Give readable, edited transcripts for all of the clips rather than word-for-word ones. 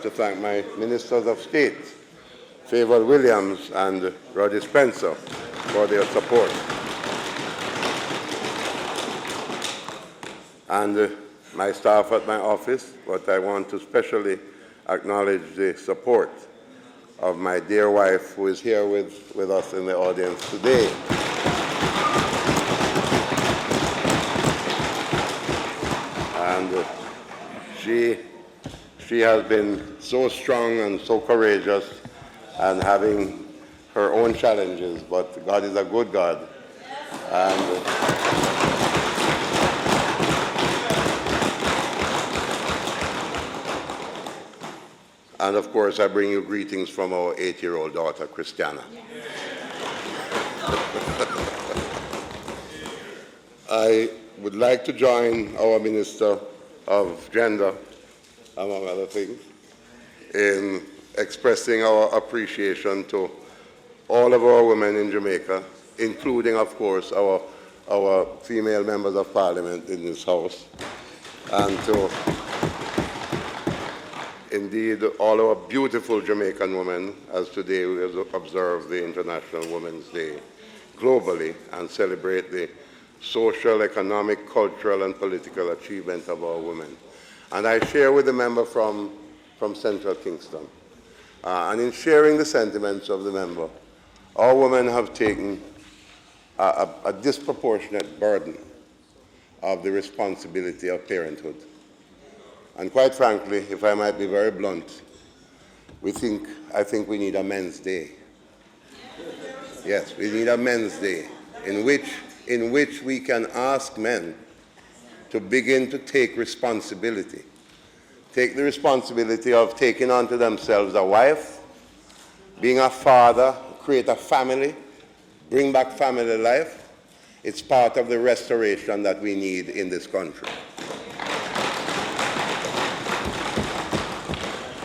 have to thank my Ministers of State, Favour Williams and Roger Spencer, for their support. And my staff at my office, but I want to especially acknowledge the support of my dear wife, who is here with us in the audience today. And she has been so strong and so courageous and having her own challenges, but God is a good God. And of course, I bring you greetings from our 8-year-old daughter, Christiana. I would like to join our Minister of Gender, among other things, in expressing our appreciation to all of our women in Jamaica, including, of course, our female members of parliament in this House, and to indeed all our beautiful Jamaican women, as today we observe the International Women's Day globally and celebrate the social, economic, cultural, and political achievement of our women. And I share with the member from Central Kingston. And in sharing the sentiments of the member, our women have taken a disproportionate burden of the responsibility of parenthood. And quite frankly, if I might be very blunt, I think we need a Men's Day. Yes, we need a Men's Day in which we can ask men to begin to take responsibility. Take the responsibility of taking onto themselves a wife, being a father, create a family, bring back family life. It's part of the restoration that we need in this country.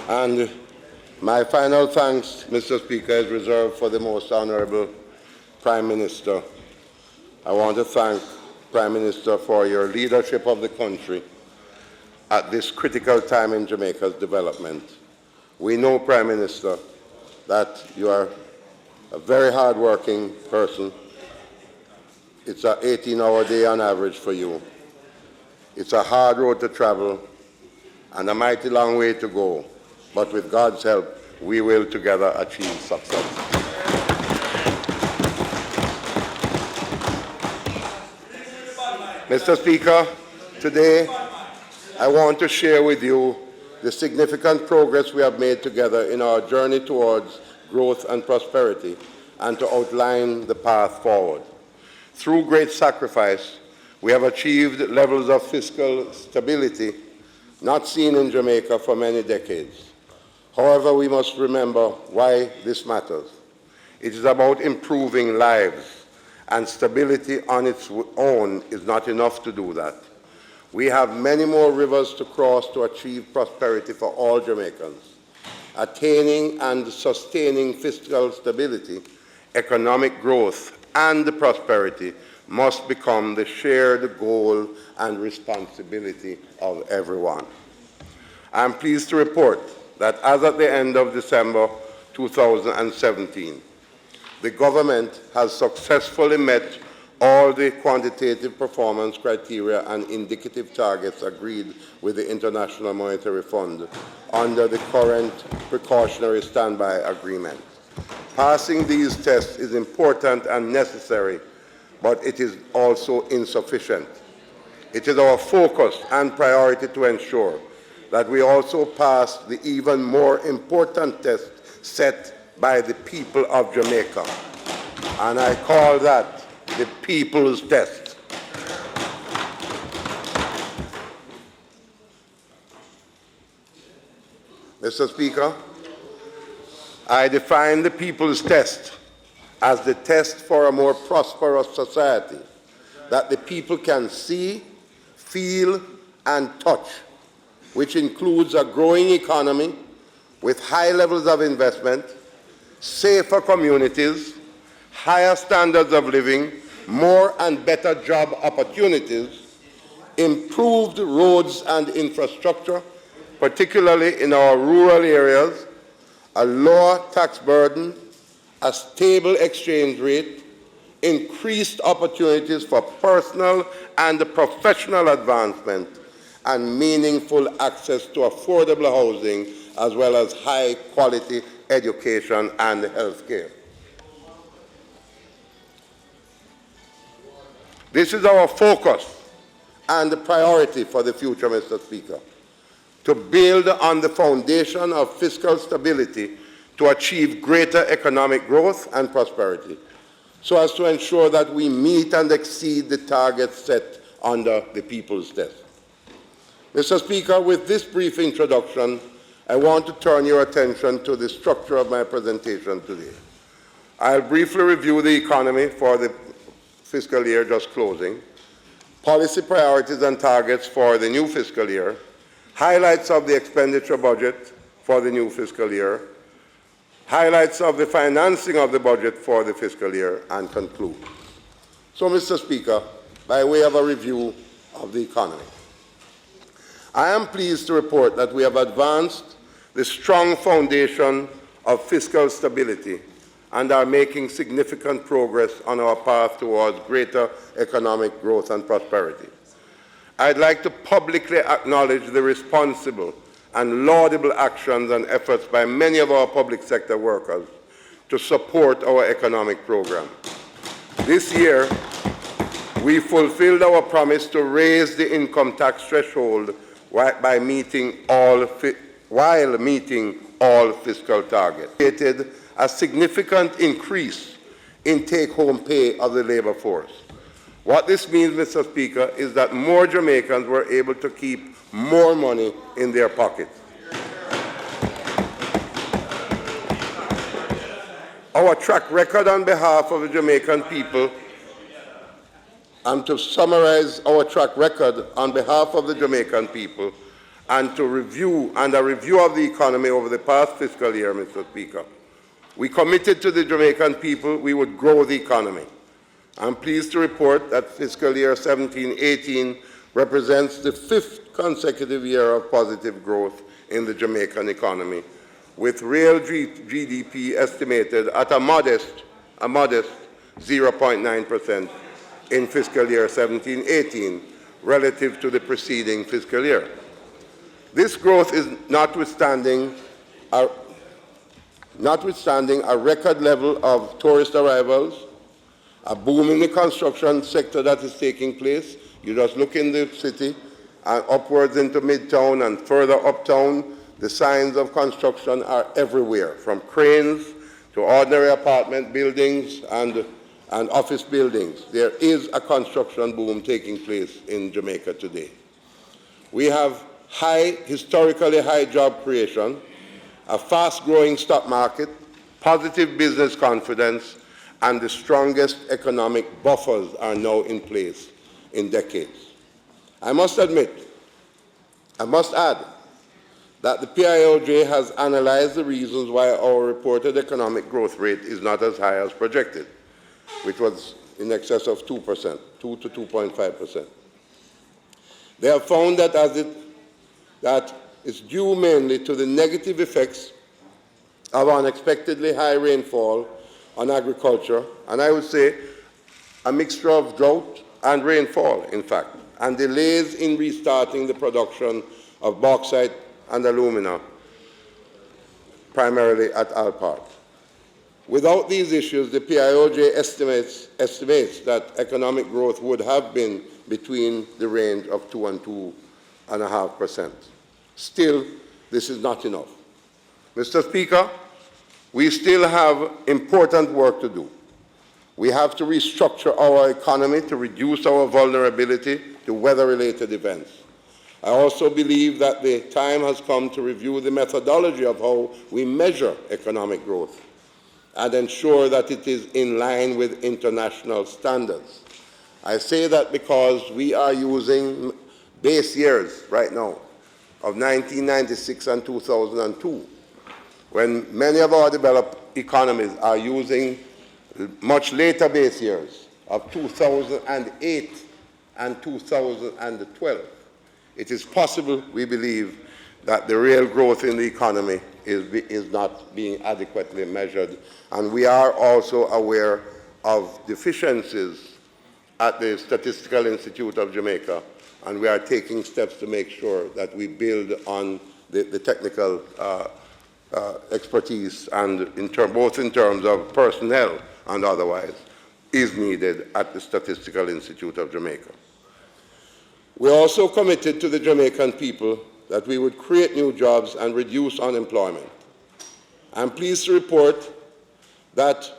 And my final thanks, Mr. Speaker, is reserved for the Most Honourable Prime Minister. I want to thank Prime Minister for your leadership of the country at this critical time in Jamaica's development. We know, Prime Minister, that you are a very hard-working person. It's an 18-hour day on average for you. It's a hard road to travel and a mighty long way to go. But with God's help, we will together achieve success. Mr. Speaker, today I want to share with you the significant progress we have made together in our journey towards growth and prosperity, and to outline the path forward. Through great sacrifice, we have achieved levels of fiscal stability not seen in Jamaica for many decades. However, we must remember why this matters. It is about improving lives, and stability on its own is not enough to do that. We have many more rivers to cross to achieve prosperity for all Jamaicans. Attaining and sustaining fiscal stability, economic growth, and prosperity must become the shared goal and responsibility of everyone. I am pleased to report that as at the end of December 2017, the government has successfully met all the quantitative performance criteria and indicative targets agreed with the International Monetary Fund under the current precautionary standby agreement. Passing these tests is important and necessary, but it is also insufficient. It is our focus and priority to ensure that we also pass the even more important test set by the people of Jamaica. And I call that the people's test. Mr. Speaker, I define the people's test as the test for a more prosperous society that the people can see, feel, and touch, which includes a growing economy with high levels of investment, safer communities, higher standards of living, more and better job opportunities, improved roads and infrastructure, particularly in our rural areas, a lower tax burden, a stable exchange rate, increased opportunities for personal and professional advancement, and meaningful access to affordable housing, as well as high-quality education and health care. This is our focus and the priority for the future, Mr. Speaker, to build on the foundation of fiscal stability to achieve greater economic growth and prosperity, so as to ensure that we meet and exceed the targets set under the People's Test. Mr. Speaker, with this brief introduction, I want to turn your attention to the structure of my presentation today. I'll briefly review the economy for the fiscal year just closing, policy priorities and targets for the new fiscal year, highlights of the expenditure budget for the new fiscal year, highlights of the financing of the budget for the fiscal year, and conclude. So, Mr. Speaker, by way of a review of the economy, I am pleased to report that we have advanced the strong foundation of fiscal stability and are making significant progress on our path towards greater economic growth and prosperity. I'd like to publicly acknowledge the responsible and laudable actions and efforts by many of our public sector workers to support our economic program. This year, we fulfilled our promise to raise the income tax threshold while meeting all fiscal targets. Created a significant increase in take-home pay of the labor force. What this means, Mr. Speaker, is that more Jamaicans were able to keep more money in their pockets. Our track record on behalf of the Jamaican people, and to summarize our track record on behalf of the Jamaican people, and a review of the economy over the past fiscal year, Mr. Speaker, we committed to the Jamaican people we would grow the economy. I'm pleased to report that fiscal year 17-18 represents the 5th consecutive year of positive growth in the Jamaican economy, with real GDP estimated at a modest 0.9% in fiscal year 17-18 relative to the preceding fiscal year. This growth is notwithstanding a record level of tourist arrivals, a boom in the construction sector that is taking place. You just look in the city and upwards into Midtown and further uptown, the signs of construction are everywhere, from cranes to ordinary apartment buildings and office buildings. There is a construction boom taking place in Jamaica today. We have historically high job creation, a fast-growing stock market, positive business confidence, and the strongest economic buffers are now in place in decades. I must add that the PIOJ has analyzed the reasons why our reported economic growth rate is not as high as projected, which was in excess of 2%, 2 to 2.5%. They have found that it's due mainly to the negative effects of unexpectedly high rainfall on agriculture, and I would say a mixture of drought and rainfall, in fact, and delays in restarting the production of bauxite and alumina, primarily at Alpart. Without these issues, the PIOJ estimates that economic growth would have been between the range of 2 and 2.5%. Still, this is not enough. Mr. Speaker, we still have important work to do. We have to restructure our economy to reduce our vulnerability to weather-related events. I also believe that the time has come to review the methodology of how we measure economic growth and ensure that it is in line with international standards. I say that because we are using base years right now of 1996 and 2002, when many of our developed economies are using much later base years of 2008 and 2012. It is possible, we believe, that the real growth in the economy is not being adequately measured. And we are also aware of deficiencies at the Statistical Institute of Jamaica, and we are taking steps to make sure that we build on the technical expertise and both in terms of personnel and otherwise is needed at the Statistical Institute of Jamaica. We also committed to the Jamaican people that we would create new jobs and reduce unemployment. I'm pleased to report that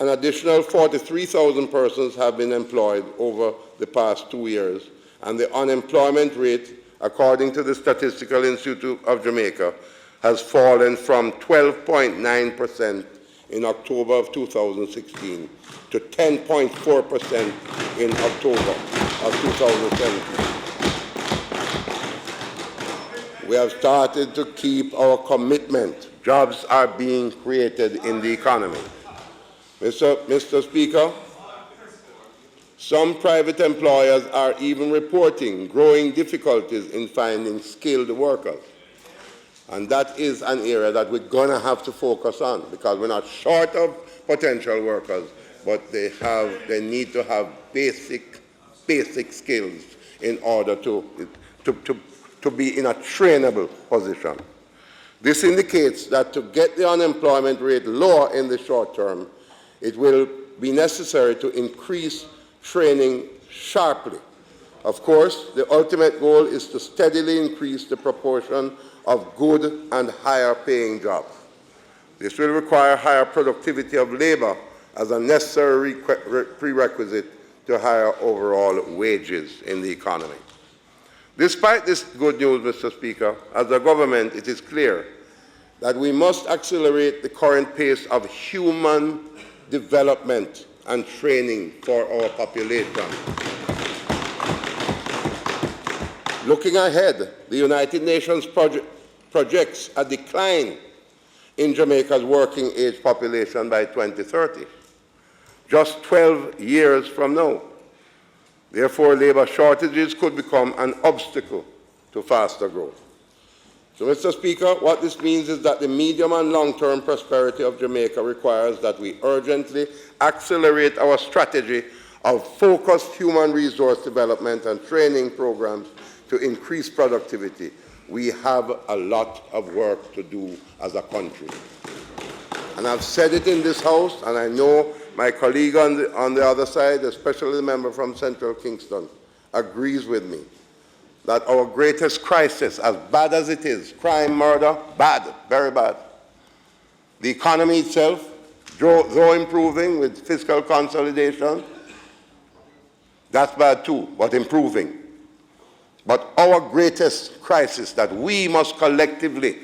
an additional 43,000 persons have been employed over the past 2 years, and the unemployment rate, according to the Statistical Institute of Jamaica, has fallen from 12.9% in October of 2016 to 10.4% in October of 2017. We have started to keep our commitment. Jobs are being created in the economy. Mr. Speaker, some private employers are even reporting growing difficulties in finding skilled workers. And that is an area that we're going to have to focus on, because we're not short of potential workers, but they need to have basic skills in order to be in a trainable position. This indicates that to get the unemployment rate lower in the short term, it will be necessary to increase training sharply. Of course, the ultimate goal is to steadily increase the proportion of good and higher paying jobs. This will require higher productivity of labor as a necessary prerequisite to higher overall wages in the economy. Despite this good news, Mr. Speaker, as a government, it is clear that we must accelerate the current pace of human development and training for our population. Looking ahead, the United Nations projects a decline in Jamaica's working age population by 2030, just 12 years from now. Therefore, labor shortages could become an obstacle to faster growth. So, Mr. Speaker, what this means is that the medium and long-term prosperity of Jamaica requires that we urgently accelerate our strategy of focused human resource development and training programs to increase productivity. We have a lot of work to do as a country. And I've said it in this House, and I know my colleague on the other side, especially the member from Central Kingston, agrees with me that our greatest crisis, as bad as it is, crime, murder, bad, very bad. The economy itself, though improving with fiscal consolidation, that's bad too, but improving. But our greatest crisis that we must collectively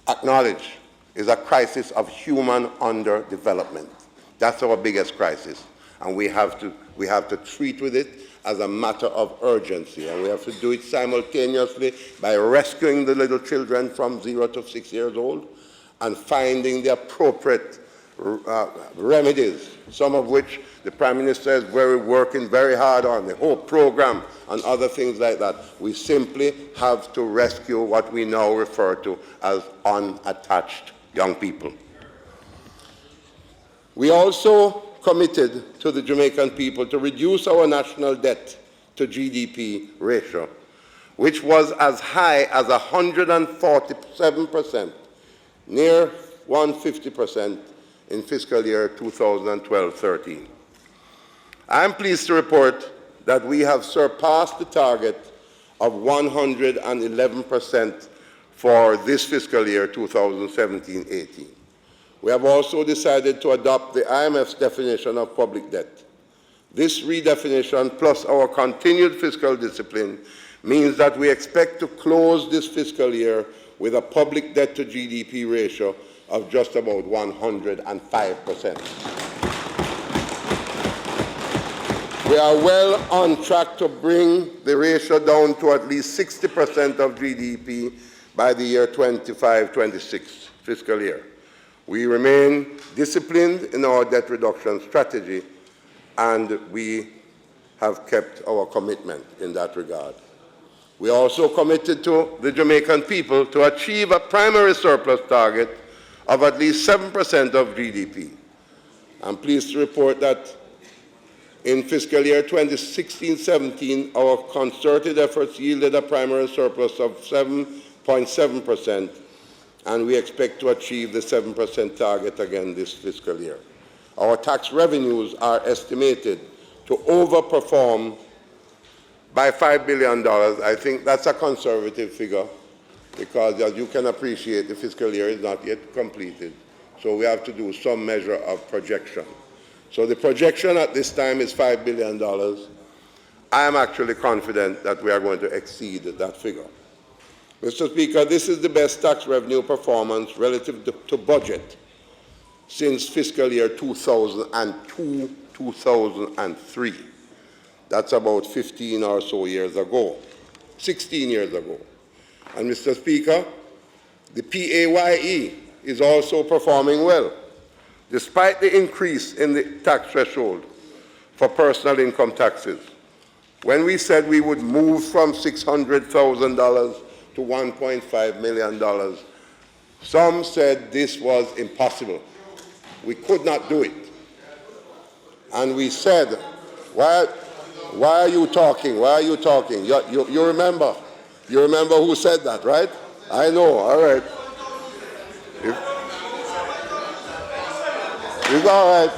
acknowledge is a crisis of human underdevelopment. That's our biggest crisis, and we have to treat with it as a matter of urgency, and we have to do it simultaneously by rescuing the little children from 0 to 6 years old and finding the appropriate remedies, some of which the Prime Minister is working very hard on, the whole program and other things like that. We simply have to rescue what we now refer to as unattached young people. We also committed to the Jamaican people to reduce our national debt to GDP ratio, which was as high as 147%, near 150% in fiscal year 2012-13. I'm pleased to report that we have surpassed the target of 111% for this fiscal year 2017-18. We have also decided to adopt the IMF's definition of public debt. This redefinition, plus our continued fiscal discipline, means that we expect to close this fiscal year with a public debt to GDP ratio of just about 105%. We are well on track to bring the ratio down to at least 60% of GDP by the year 25-26 fiscal year. We remain disciplined in our debt reduction strategy, and we have kept our commitment in that regard. We also committed to the Jamaican people to achieve a primary surplus target of at least 7% of GDP. I'm pleased to report that in fiscal year 2016-17, our concerted efforts yielded a primary surplus of 7.7%, and we expect to achieve the 7% target again this fiscal year. Our tax revenues are estimated to overperform by $5 billion. I think that's a conservative figure because, as you can appreciate, the fiscal year is not yet completed. So we have to do some measure of projection. So the projection at this time is $5 billion. I am actually confident that we are going to exceed that figure. Mr. Speaker, this is the best tax revenue performance relative to budget since fiscal year 2002-2003. That's about 15 or so years ago, 16 years ago. And Mr. Speaker, the PAYE is also performing well, despite the increase in the tax threshold for personal income taxes. When we said we would move from $600,000 to $1.5 million, some said this was impossible. We could not do it. And we said, why are you talking? Why are you talking? You remember? You remember who said that, right? I know, all right. It's all right.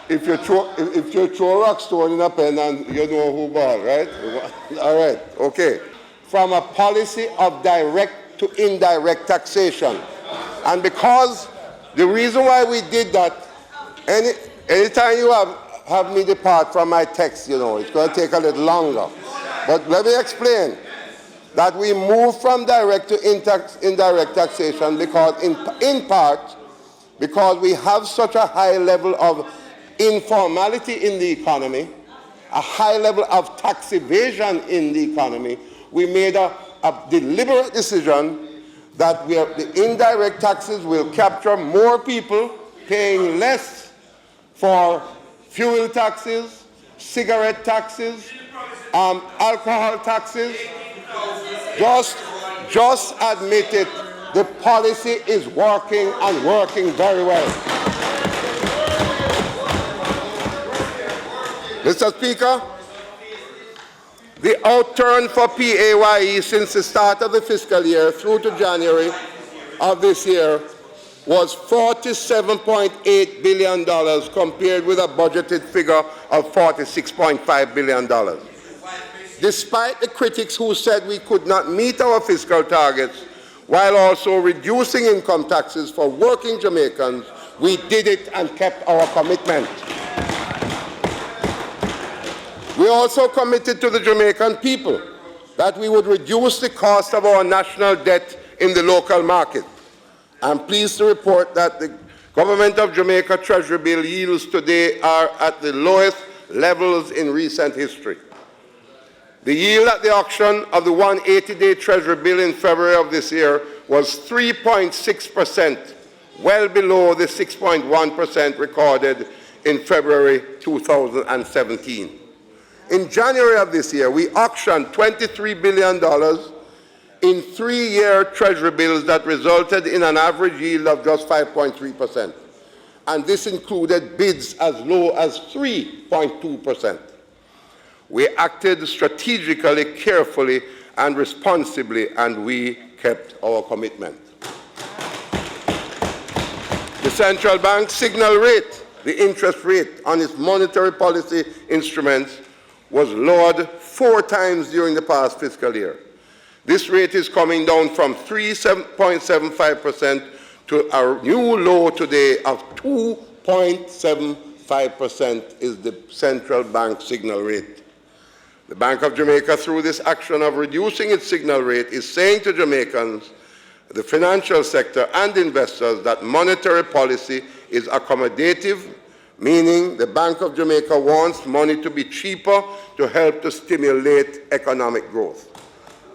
If you throw a rock stone in a pen and you know who ball, right? All right, okay. From a policy of direct to indirect taxation. And because the reason why we did that, anytime you have me depart from my text, you know, it's going to take a little longer. But let me explain that we move from direct to indirect taxation because, in part, because we have such a high level of informality in the economy, a high level of tax evasion in the economy. We made a deliberate decision that the indirect taxes will capture more people paying less for fuel taxes, cigarette taxes, alcohol taxes. Just admit it. The policy is working and working very well. Mr. Speaker, the outturn for PAYE since the start of the fiscal year through to January of this year was $47.8 billion compared with a budgeted figure of $46.5 billion. Despite the critics who said we could not meet our fiscal targets, while also reducing income taxes for working Jamaicans, we did it and kept our commitment. We also committed to the Jamaican people that we would reduce the cost of our national debt in the local market. I'm pleased to report that the Government of Jamaica Treasury bill yields today are at the lowest levels in recent history. The yield at the auction of the 180-day Treasury bill in February of this year was 3.6%, well below the 6.1% recorded in February 2017. In January of this year, we auctioned $23 billion in 3-year Treasury bills that resulted in an average yield of just 5.3%. And this included bids as low as 3.2%. We acted strategically, carefully, and responsibly, and we kept our commitment. The central bank signal rate, the interest rate on its monetary policy instruments, was lowered 4 times during the past fiscal year. This rate is coming down from 3.75% to a new low today of 2.75% is the central bank signal rate. The Bank of Jamaica, through this action of reducing its signal rate, is saying to Jamaicans, the financial sector and investors that monetary policy is accommodative, meaning the Bank of Jamaica wants money to be cheaper to help to stimulate economic growth.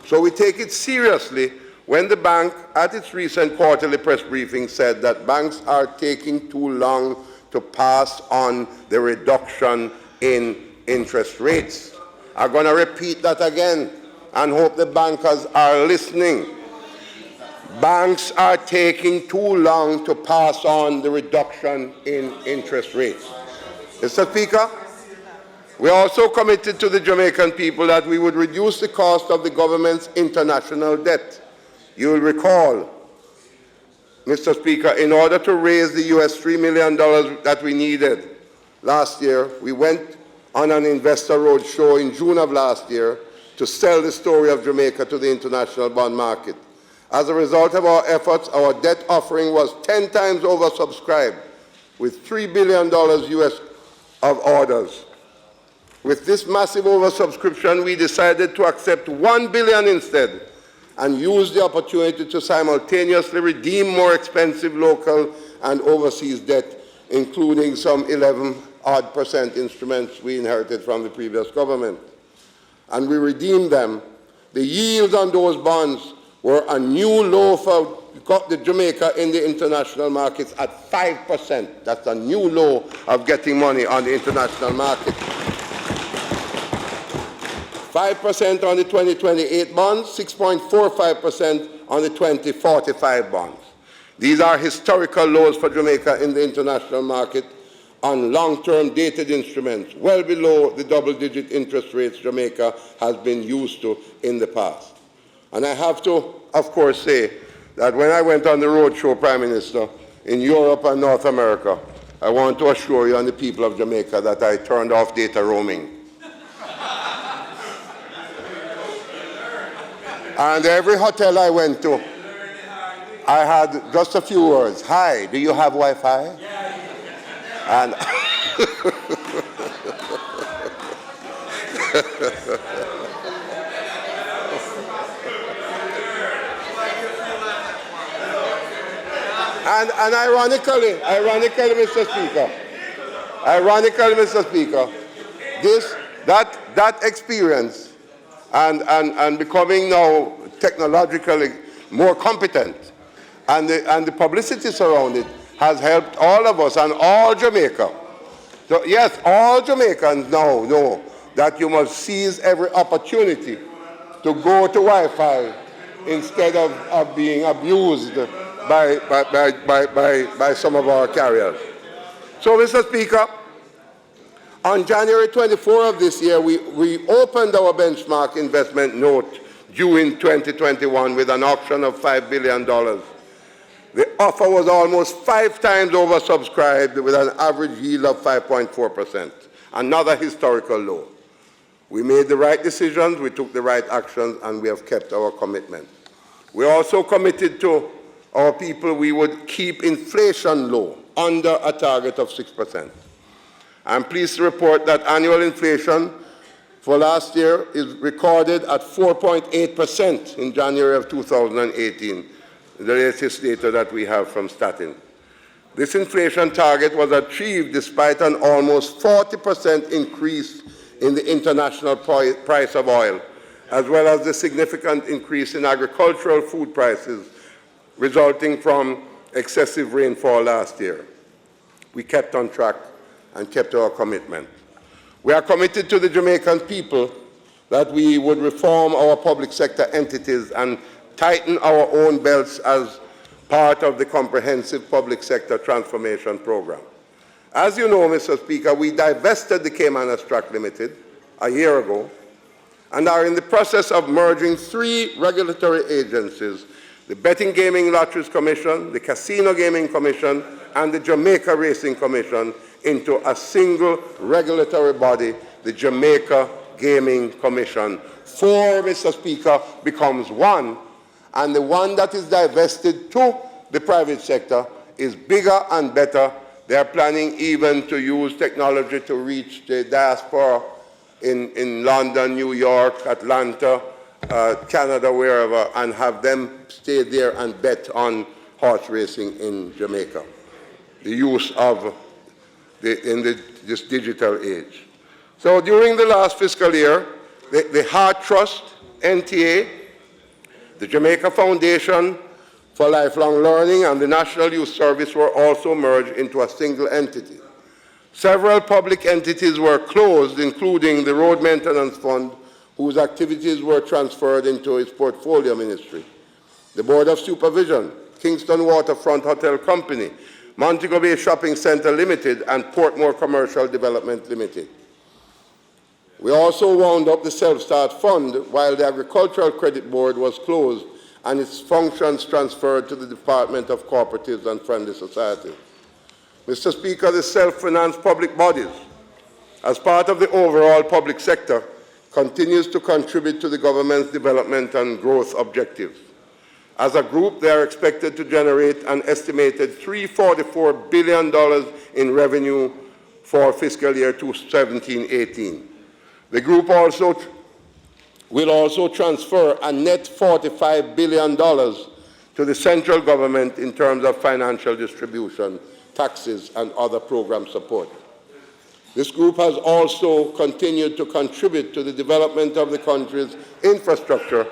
So we take it seriously when the bank, at its recent quarterly press briefing, said that banks are taking too long to pass on the reduction in interest rates. I'm going to repeat that again and hope the bankers are listening. Banks are taking too long to pass on the reduction in interest rates. Mr. Speaker, we also committed to the Jamaican people that we would reduce the cost of the government's international debt. You will recall, Mr. Speaker, in order to raise the US $3 million that we needed last year, we went on an investor roadshow in June of last year to sell the story of Jamaica to the international bond market. As a result of our efforts, our debt offering was 10 times oversubscribed, with $3 billion US of orders. With this massive oversubscription, we decided to accept $1 billion instead and use the opportunity to simultaneously redeem more expensive local and overseas debt, including some 11% instruments we inherited from the previous government. And we redeemed them. The yields on those bonds were a new low for the Jamaica in the international markets at 5%. That's a new low of getting money on the international market. 5% on the 2028 bonds, 6.45% on the 2045 bonds. These are historical lows for Jamaica in the international market on long-term dated instruments, well below the double-digit interest rates Jamaica has been used to in the past. And I have to, of course, say that when I went on the roadshow, Prime Minister, in Europe and North America, I want to assure you and the people of Jamaica that I turned off data roaming. And every hotel I went to, I had just a few words. Hi, do you have Wi-Fi? And and ironically, Mr. Speaker, that experience and becoming now technologically more competent, and the publicity surrounding it has helped all of us and all Jamaica. So yes, all Jamaicans now know that you must seize every opportunity to go to Wi-Fi instead of being abused by some of our carriers. So, Mr. Speaker, on January 24 of this year, we opened our benchmark investment note due in 2021 with an auction of $5 billion. The offer was almost 5 times oversubscribed with an average yield of 5.4%, another historical low. We made the right decisions, we took the right actions, and we have kept our commitment. We also committed to our people we would keep inflation low, under a target of 6%. I'm pleased to report that annual inflation for last year is recorded at 4.8% in January of 2018, the latest data that we have from Statin. This inflation target was achieved despite an almost 40% increase in the international price of oil, as well as the significant increase in agricultural food prices resulting from excessive rainfall last year. We kept on track and kept our commitment. We are committed to the Jamaican people that we would reform our public sector entities and tighten our own belts as part of the comprehensive public sector transformation program. As you know, Mr. Speaker, we divested the Caymanas Tract Limited a year ago and are in the process of merging 3 regulatory agencies, the Betting Gaming Lotteries Commission, the Casino Gaming Commission, and the Jamaica Racing Commission into a single regulatory body, the Jamaica Gaming Commission. 4, Mr. Speaker, becomes 1, and the one that is divested to the private sector is bigger and better. They are planning even to use technology to reach the diaspora in London, New York, Atlanta, Canada, wherever, and have them stay there and bet on horse racing in Jamaica. The use of this digital age. So during the last fiscal year, the Heart Trust, NTA, the Jamaica Foundation for Lifelong Learning, and the National Youth Service were also merged into a single entity. Several public entities were closed, including the Road Maintenance Fund, whose activities were transferred into its portfolio ministry, the Board of Supervision, Kingston Waterfront Hotel Company, Montego Bay Shopping Centre Limited, and Portmore Commercial Development Limited. We also wound up the Self-Start Fund, while the Agricultural Credit Board was closed and its functions transferred to the Department of Cooperatives and Friendly Societies. Mr. Speaker, the self-financed public bodies, as part of the overall public sector, continues to contribute to the government's development and growth objectives. As a group, they are expected to generate an estimated $344 billion in revenue for fiscal year 2017-18. The group will also transfer a net $45 billion to the central government in terms of financial distribution, taxes, and other program support. This group has also continued to contribute to the development of the country's infrastructure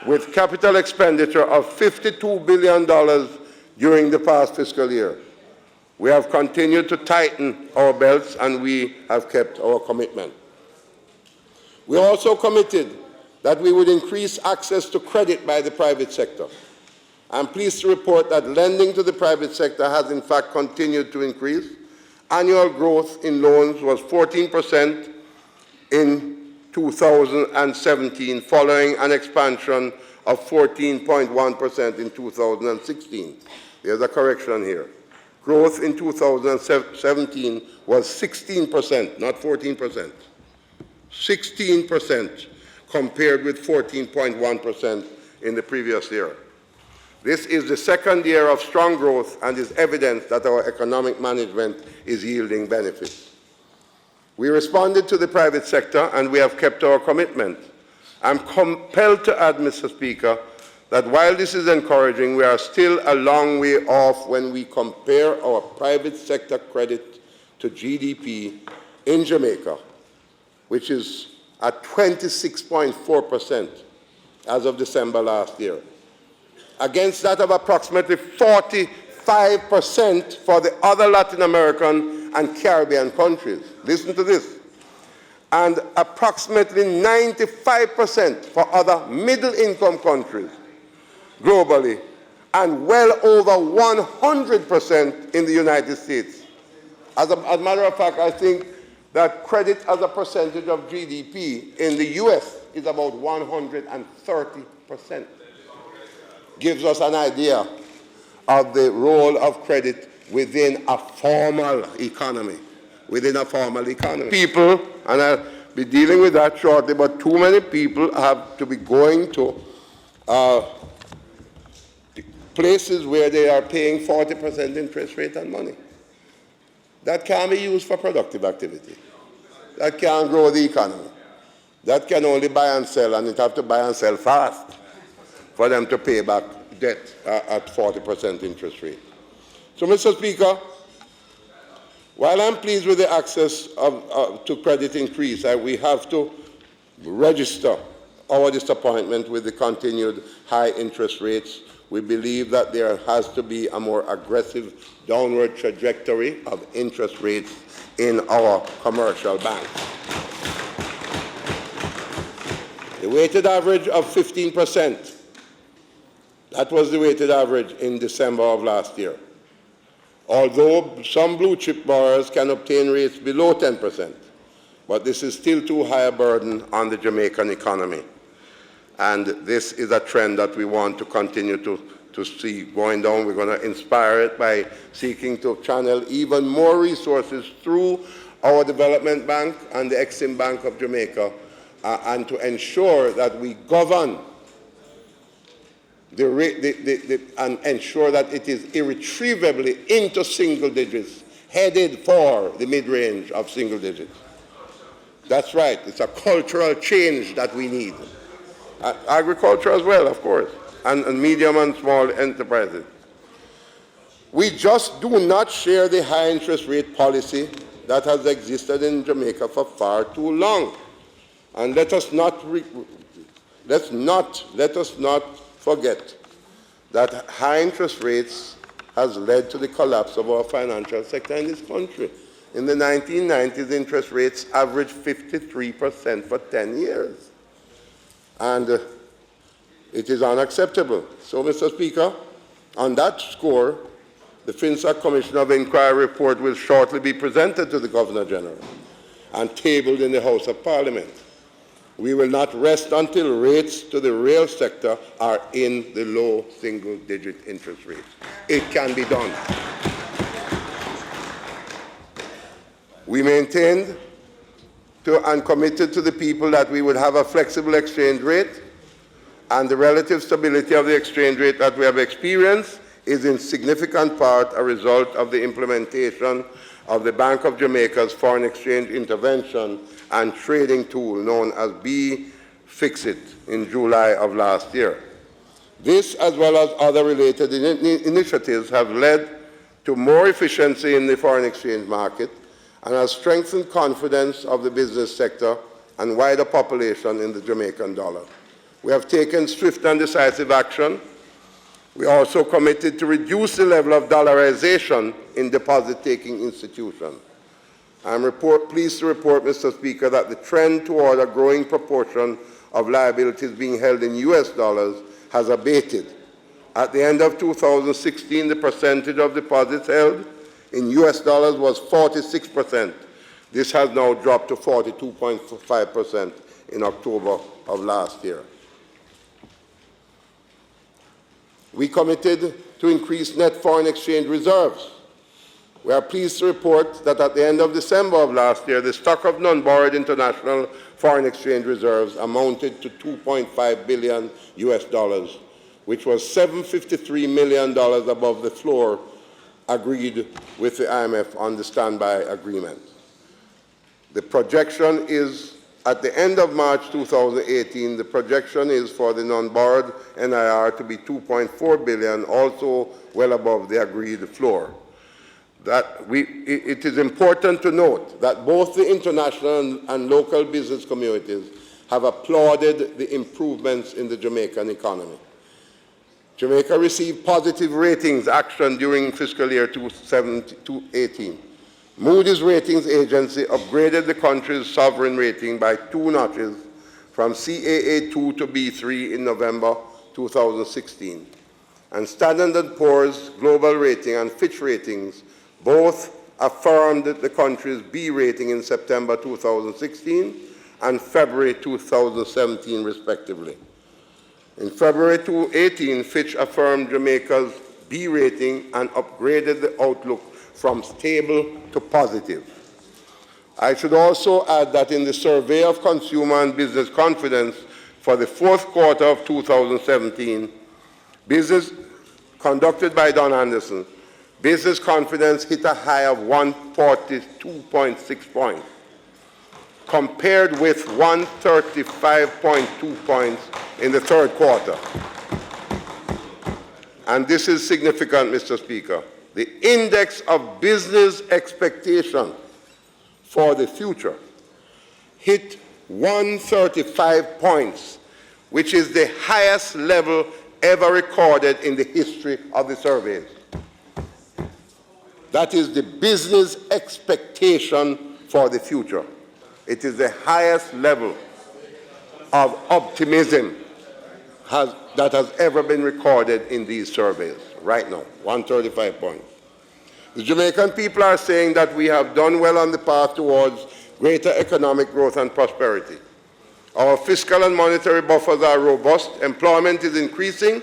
with capital expenditure of $52 billion during the past fiscal year. We have continued to tighten our belts, and we have kept our commitment. We also committed that we would increase access to credit by the private sector. I'm pleased to report that lending to the private sector has in fact continued to increase. Annual growth in loans was 14% in 2017, following an expansion of 14.1% in 2016. There's a correction here. Growth in 2017 was 16%, not 14%. 16% compared with 14.1% in the previous year. This is the second year of strong growth and is evidence that our economic management is yielding benefits. We responded to the private sector and we have kept our commitment. I'm compelled to add, Mr. Speaker, that while this is encouraging, we are still a long way off when we compare our private sector credit to GDP in Jamaica, which is at 26.4% as of December last year, against that of approximately 45% for the other Latin American and Caribbean countries. Listen to this. And approximately 95% for other middle-income countries globally, and well over 100% in the United States. As a matter of fact, I think that credit as a percentage of GDP in the US is about 130%. Gives us an idea of the role of credit within a formal economy. People, and I'll be dealing with that shortly, but too many people have to be going to places where they are paying 40% interest rate on money. That can't be used for productive activity. That can't grow the economy. That can only buy and sell, and it have to buy and sell fast for them to pay back debt at 40% interest rate. So, Mr. Speaker, while I'm pleased with the access to credit increase, we have to register our disappointment with the continued high interest rates. We believe that there has to be a more aggressive downward trajectory of interest rates in our commercial banks. The weighted average of 15%, that was the weighted average in December of last year. Although some blue chip borrowers can obtain rates below 10%, but this is still too high a burden on the Jamaican economy. And this is a trend that we want to continue to see going down. We're going to inspire it by seeking to channel even more resources through our development bank and the Exim Bank of Jamaica, and to ensure that we govern and ensure that it is irretrievably into single digits, headed for the mid-range of single digits. That's right. It's a cultural change that we need. Agriculture as well, of course, and medium and small enterprises. We just do not share the high interest rate policy that has existed in Jamaica for far too long. And let us not forget that high interest rates has led to the collapse of our financial sector in this country. In the 1990s, interest rates averaged 53% for 10 years. And it is unacceptable. So, Mr. Speaker, on that score, the Fiscal Commission of Inquiry report will shortly be presented to the Governor-General and tabled in the House of Parliament. We will not rest until rates to the real sector are in the low single-digit interest rates. It can be done. We maintained and committed to the people that we would have a flexible exchange rate, and the relative stability of the exchange rate that we have experienced is in significant part a result of the implementation of the Bank of Jamaica's foreign exchange intervention and trading tool known as Fix-It in July of last year. This, as well as other related initiatives, have led to more efficiency in the foreign exchange market and has strengthened confidence of the business sector and wider population in the Jamaican dollar. We have taken swift and decisive action. We are also committed to reduce the level of dollarization in deposit-taking institutions. I am pleased to report, Mr. Speaker, that the trend toward a growing proportion of liabilities being held in US dollars has abated. At the end of 2016, the percentage of deposits held in US dollars was 46%. This has now dropped to 42.5% in October of last year. We committed to increase net foreign exchange reserves. We are pleased to report that at the end of December of last year, the stock of non-borrowed international foreign exchange reserves amounted to $2.5 billion US dollars, which was $753 million above the floor agreed with the IMF on the standby agreement. The projection is, at the end of March 2018, the projection is for the non-borrowed NIR to be $2.4 billion, also well above the agreed floor. It is important to note that both the international and local business communities have applauded the improvements in the Jamaican economy. Jamaica received positive ratings action during fiscal year 2018. Moody's Ratings Agency upgraded the country's sovereign rating by 2 notches from CAA2 to B3 in November 2016. And Standard & Poor's Global Rating and Fitch Ratings both affirmed the country's B rating in September 2016 and February 2017, respectively. In February 2018, Fitch affirmed Jamaica's B rating and upgraded the outlook from stable to positive. I should also add that in the survey of consumer and business confidence for the fourth quarter of 2017, business conducted by Don Anderson, business confidence hit a high of 142.6 points, compared with 135.2 points in the third quarter. And this is significant, Mr. Speaker. The index of business expectation for the future hit 135 points, which is the highest level ever recorded in the history of the surveys. That is the business expectation for the future. It is the highest level of optimism that has ever been recorded in these surveys, right now, 135 points. The Jamaican people are saying that we have done well on the path towards greater economic growth and prosperity. Our fiscal and monetary buffers are robust, employment is increasing,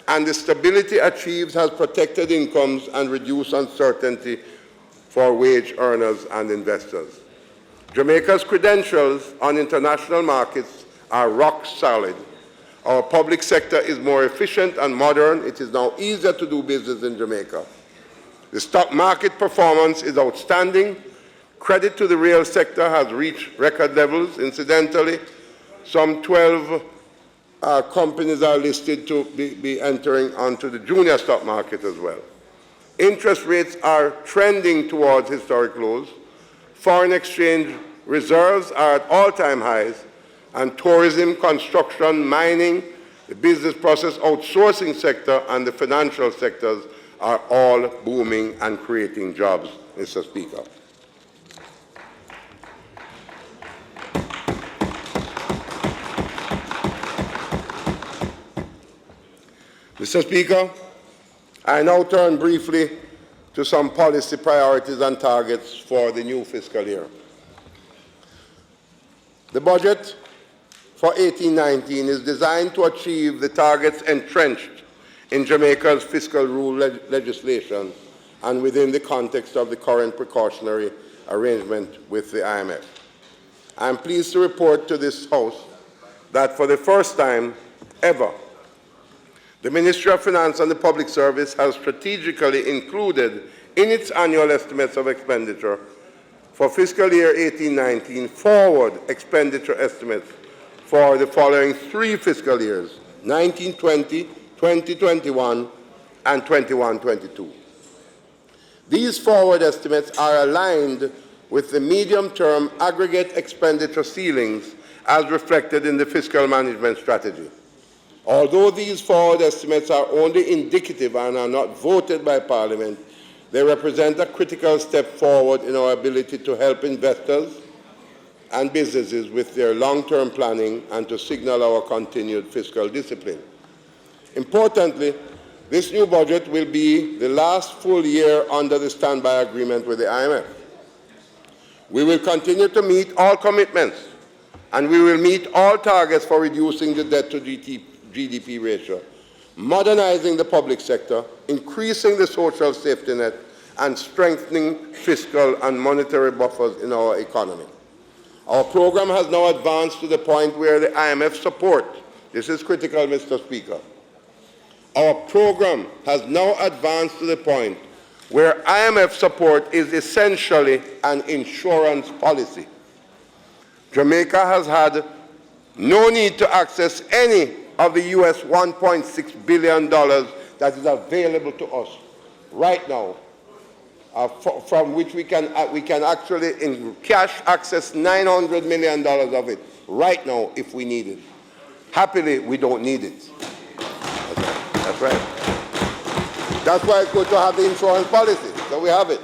and the stability achieved has protected incomes and reduced uncertainty for wage earners and investors. Jamaica's credentials on international markets are rock solid. Our public sector is more efficient and modern. It is now easier to do business in Jamaica. The stock market performance is outstanding. Credit to the real sector has reached record levels. Incidentally, some 12 companies are listed to be entering onto the junior stock market as well. Interest rates are trending towards historic lows. Foreign exchange reserves are at all-time highs, and tourism, construction, mining, the business process outsourcing sector, and the financial sectors are all booming and creating jobs, Mr. Speaker. Mr. Speaker, I now turn briefly to some policy priorities and targets for the new fiscal year. The budget for 18-19 is designed to achieve the targets entrenched in Jamaica's fiscal rule legislation and within the context of the current precautionary arrangement with the IMF. I am pleased to report to this House that for the first time ever, the Ministry of Finance and the Public Service has strategically included in its annual estimates of expenditure for fiscal year 18-19 forward expenditure estimates for the following 3 fiscal years, 19-20, 20-21, and 21-22. These forward estimates are aligned with the medium-term aggregate expenditure ceilings as reflected in the fiscal management strategy. Although these forward estimates are only indicative and are not voted by Parliament, they represent a critical step forward in our ability to help investors and businesses with their long-term planning and to signal our continued fiscal discipline. Importantly, this new budget will be the last full year under the standby agreement with the IMF. We will continue to meet all commitments, and we will meet all targets for reducing the debt-to-GDP ratio, modernizing the public sector, increasing the social safety net, and strengthening fiscal and monetary buffers in our economy. Our program has now advanced to the point where the IMF support, this is critical, Mr. Speaker, our program has now advanced to the point where IMF support is essentially an insurance policy. Jamaica has had no need to access any of the US $1.6 billion that is available to us right now, from which we can actually in cash access $900 million of it right now if we need it. Happily, we don't need it. That's right. That's why it's good to have the insurance policy, so we have it.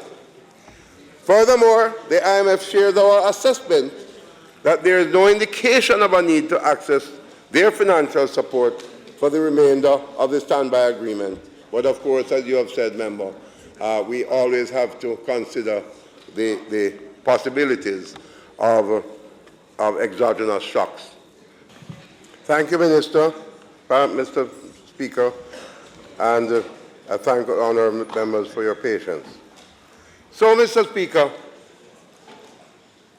Furthermore, the IMF shares our assessment that there is no indication of a need to access their financial support for the remainder of the standby agreement. But of course, as you have said, Member, we always have to consider the possibilities of exogenous shocks. Thank you, Minister, Mr. Speaker, and I thank honourable members for your patience. So, Mr. Speaker,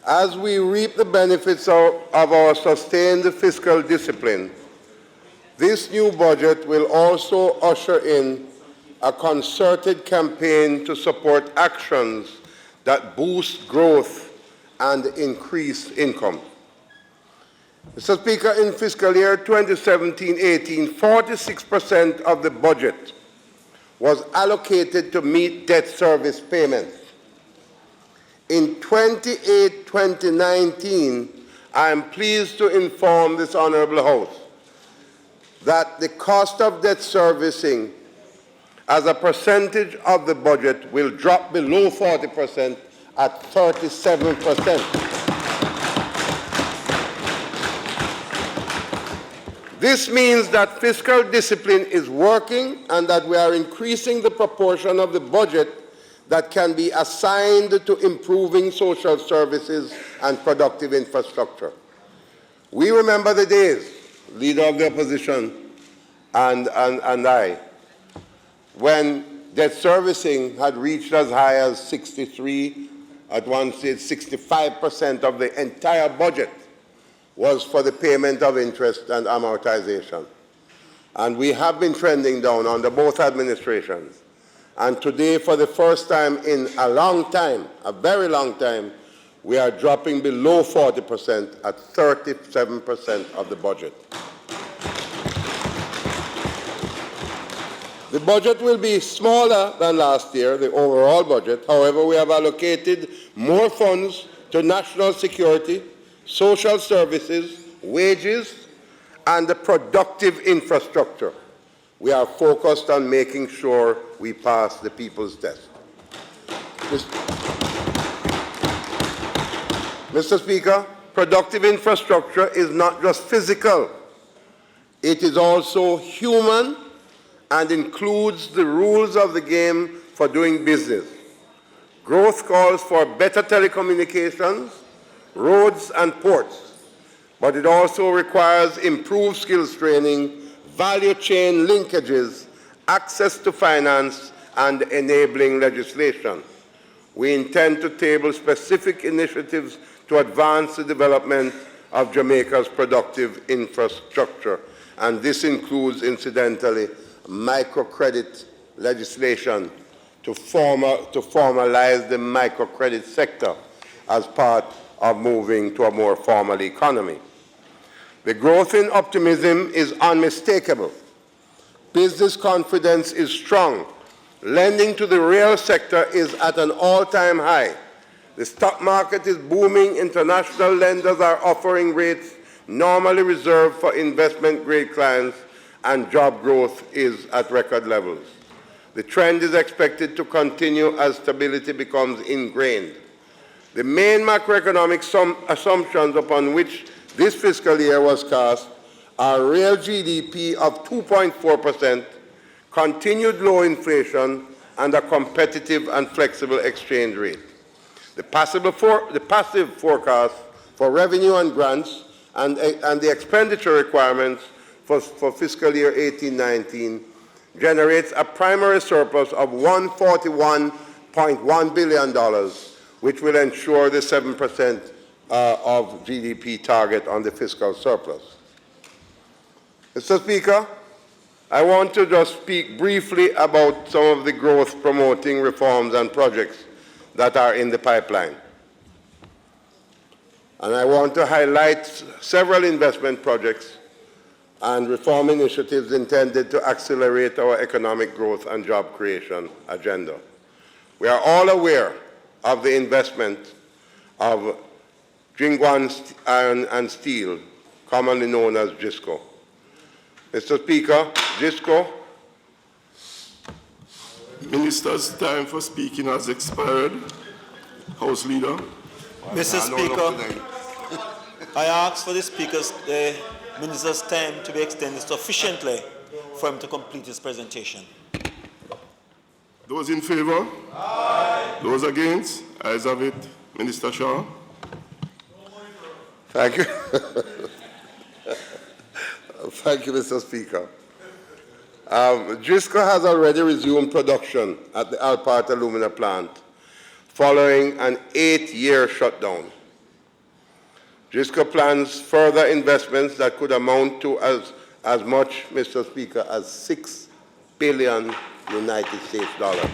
as we reap the benefits of our sustained fiscal discipline, this new budget will also usher in a concerted campaign to support actions that boost growth and increase income. Mr. Speaker, in fiscal year 2017-18, 46% of the budget was allocated to meet debt service payments. In 2019, I am pleased to inform this Honourable House that the cost of debt servicing as a percentage of the budget will drop below 40% at 37%. This means that fiscal discipline is working and that we are increasing the proportion of the budget that can be assigned to improving social services and productive infrastructure. We remember the days, Leader of the Opposition and I, when debt servicing had reached as high as 63, at one stage 65% of the entire budget was for the payment of interest and amortization. And we have been trending down under both administrations. And today, for the first time in a long time, a very long time, we are dropping below 40% at 37% of the budget. The budget will be smaller than last year, the overall budget. However, we have allocated more funds to national security, social services, wages, and the productive infrastructure. We are focused on making sure we pass the people's test. Mr. Speaker, productive infrastructure is not just physical. It is also human and includes the rules of the game for doing business. Growth calls for better telecommunications, roads, and ports, but it also requires improved skills training, value chain linkages, access to finance, and enabling legislation. We intend to table specific initiatives to advance the development of Jamaica's productive infrastructure, and this includes, incidentally, microcredit legislation to formalize the microcredit sector as part of moving to a more formal economy. The growth in optimism is unmistakable. Business confidence is strong. Lending to the real sector is at an all-time high. The stock market is booming. International lenders are offering rates normally reserved for investment-grade clients, and job growth is at record levels. The trend is expected to continue as stability becomes ingrained. The main macroeconomic assumptions upon which this fiscal year was cast are real GDP of 2.4%, continued low inflation, and a competitive and flexible exchange rate. The passive forecast for revenue and grants and the expenditure requirements for fiscal year 18-19 generates a primary surplus of $141.1 billion, which will ensure the 7% of GDP target on the fiscal surplus. Mr. Speaker, I want to just speak briefly about some of the growth-promoting reforms and projects that are in the pipeline. And I want to highlight several investment projects and reform initiatives intended to accelerate our economic growth and job creation agenda. We are all aware of the investment of Jingwan Iron and Steel, commonly known as JISCO. Mr. Speaker, JISCO. Minister's time for speaking has expired. House Leader. Mr. Speaker, I ask for the Minister's time to be extended sufficiently for him to complete his presentation. Those in favor? Aye. Those against? Ayes have it. Minister Shaw. Thank you. Thank you, Mr. Speaker. JISCO has already resumed production at the Alpart alumina plant following an 8-year shutdown. JISCO plans further investments that could amount to as much, Mr. Speaker, as $6 billion United States dollars.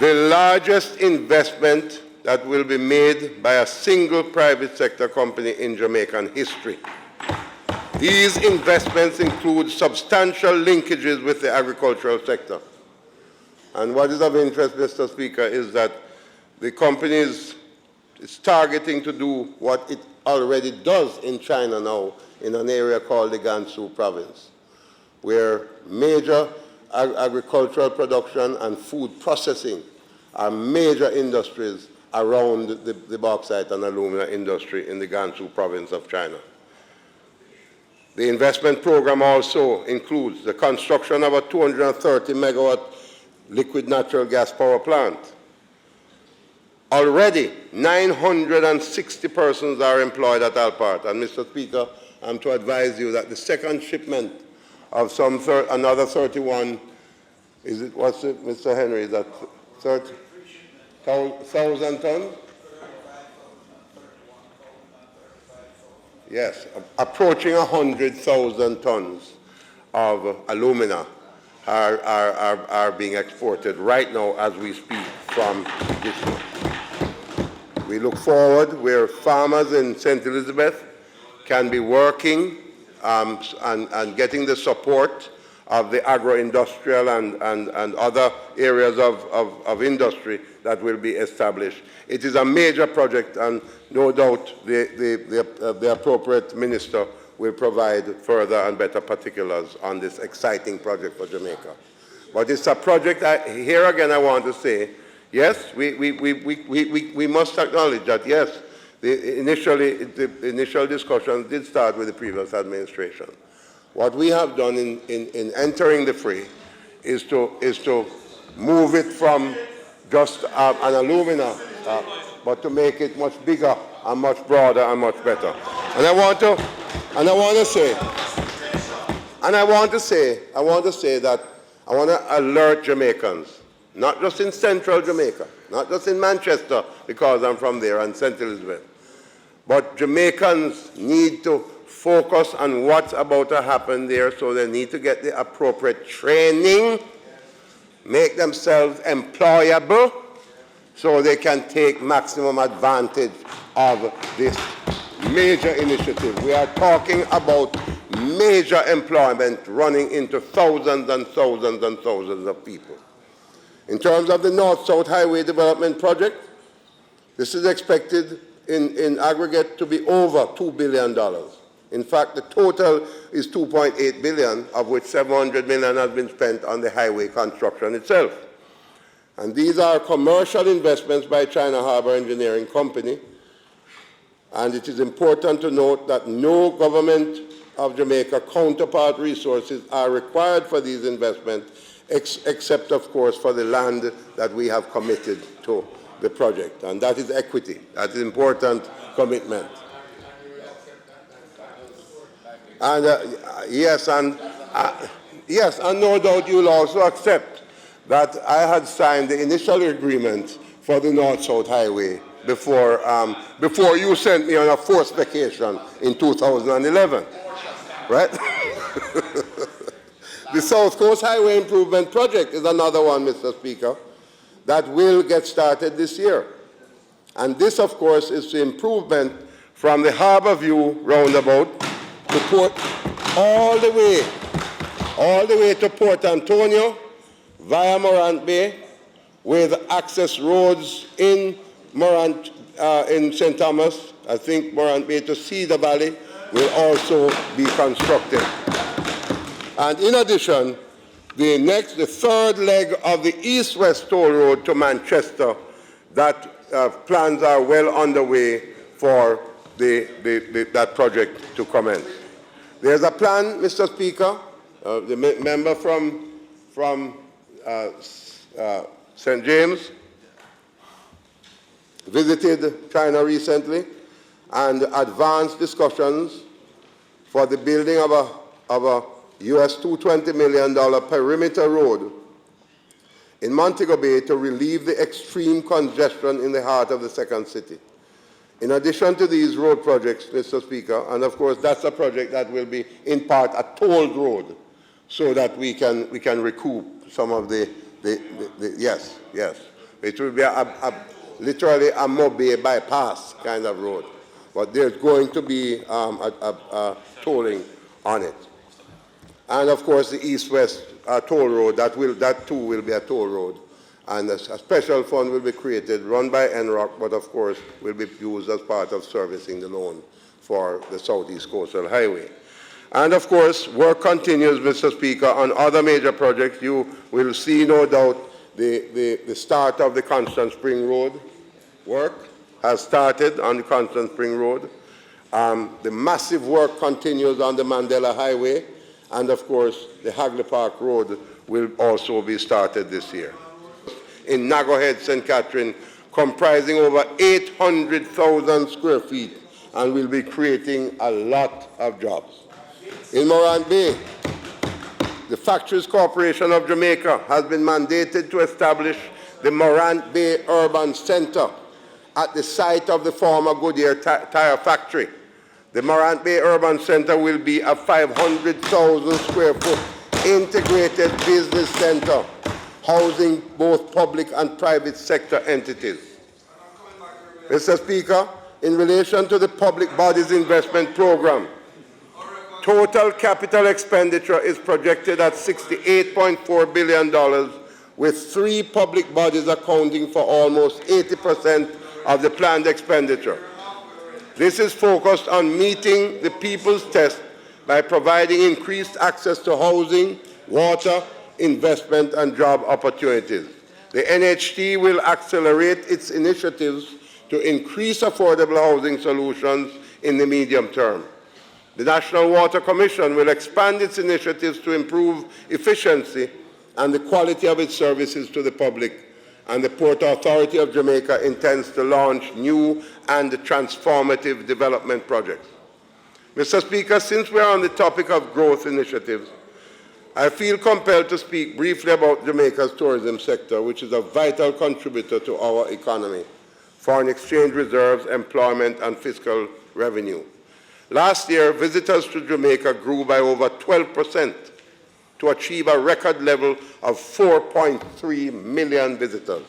The largest investment that will be made by a single private sector company in Jamaican history. These investments include substantial linkages with the agricultural sector. And what is of interest, Mr. Speaker, is that the company is targeting to do what it already does in China now in an area called the Gansu province, where major agricultural production and food processing are major industries around the bauxite and alumina industry in the Gansu province of China. The investment program also includes the construction of a 230 megawatt liquid natural gas power plant. Already, 960 persons are employed at Alpart. And Mr. Speaker, I'm to advise you that the second shipment of another 31, is it, what's it, Mr. Henry, is that 30,000 tons? Yes, approaching 100,000 tons of alumina are being exported right now as we speak from this one. We look forward where farmers in St. Elizabeth can be working and getting the support of the agro-industrial and other areas of industry that will be established. It is a major project, and no doubt the appropriate minister will provide further and better particulars on this exciting project for Jamaica. But it's a project, here again I want to say, yes, we must acknowledge that, yes, The initial discussions did start with the previous administration. What we have done in entering the fray is to move it from just an alumina, but to make it much bigger and much broader and much better. And I want to say that I want to alert Jamaicans, not just in central Jamaica, not just in Manchester, because I'm from there, and St. Elizabeth, but Jamaicans need to focus on what's about to happen there, so they need to get the appropriate training, make themselves employable, so they can take maximum advantage of this major initiative. We are talking about major employment running into thousands and thousands and thousands of people. In terms of the North-South Highway Development Project, this is expected in aggregate to be over $2 billion. In fact, the total is $2.8 billion, of which $700 million has been spent on the highway construction itself. And these are commercial investments by China Harbour Engineering Company. And it is important to note that no government of Jamaica counterpart resources are required for these investments, except, of course, for the land that we have committed to the project. And that is equity. That is important commitment. And yes, and no doubt you'll also accept that I had signed the initial agreement for the North-South Highway before you sent me on a forced vacation in 2011, right? The South Coast Highway Improvement Project is another one, Mr. Speaker, that will get started this year. And this, of course, is the improvement from the Harbour View roundabout to Port, all the way to Port Antonio via Morant Bay, with access roads in Morant, in St. Thomas. I think Morant Bay to Cedar Valley will also be constructed. And in addition, the third leg of the east-west toll road to Manchester, that plans are well underway for that project to commence. There's a plan, Mr. Speaker, the member from St. James visited China recently, and advanced discussions for the building of a US $220 million perimeter road in Montego Bay to relieve the extreme congestion in the heart of the second city. In addition to these road projects, Mr. Speaker, and of course that's a project that will be in part a tolled road, so that we can recoup some of the yes. It will be literally a Mobay bypass kind of road, but there's going to be a tolling on it. And of course the east-west toll road, that too will be a toll road. And a special fund will be created, run by NROC, but of course will be used as part of servicing the loan for the Southeast Coastal Highway. And of course, work continues, Mr. Speaker, on other major projects. You will see, no doubt, the start of the Constant Spring Road work has started on the Constant Spring Road. The massive work continues on the Mandela Highway, and of course, the Hagley Park Road will also be started this year. In Nagohead, St. Catherine, comprising over 800,000 square feet, and will be creating a lot of jobs. In Morant Bay, the Factories Corporation of Jamaica has been mandated to establish the Morant Bay Urban Center at the site of the former Goodyear tire factory. The Morant Bay Urban Center will be a 500,000 square foot integrated business center, housing both public and private sector entities. Mr. Speaker, in relation to the Public Bodies Investment Program, total capital expenditure is projected at $68.4 billion, with 3 public bodies accounting for almost 80% of the planned expenditure. This is focused on meeting the people's test by providing increased access to housing, water, investment, and job opportunities. The NHT will accelerate its initiatives to increase affordable housing solutions in the medium term. The National Water Commission will expand its initiatives to improve efficiency and the quality of its services to the public, and the Port Authority of Jamaica intends to launch new and transformative development projects. Mr. Speaker, since we are on the topic of growth initiatives, I feel compelled to speak briefly about Jamaica's tourism sector, which is a vital contributor to our economy, foreign exchange reserves, employment, and fiscal revenue. Last year, visitors to Jamaica grew by over 12% to achieve a record level of 4.3 million visitors,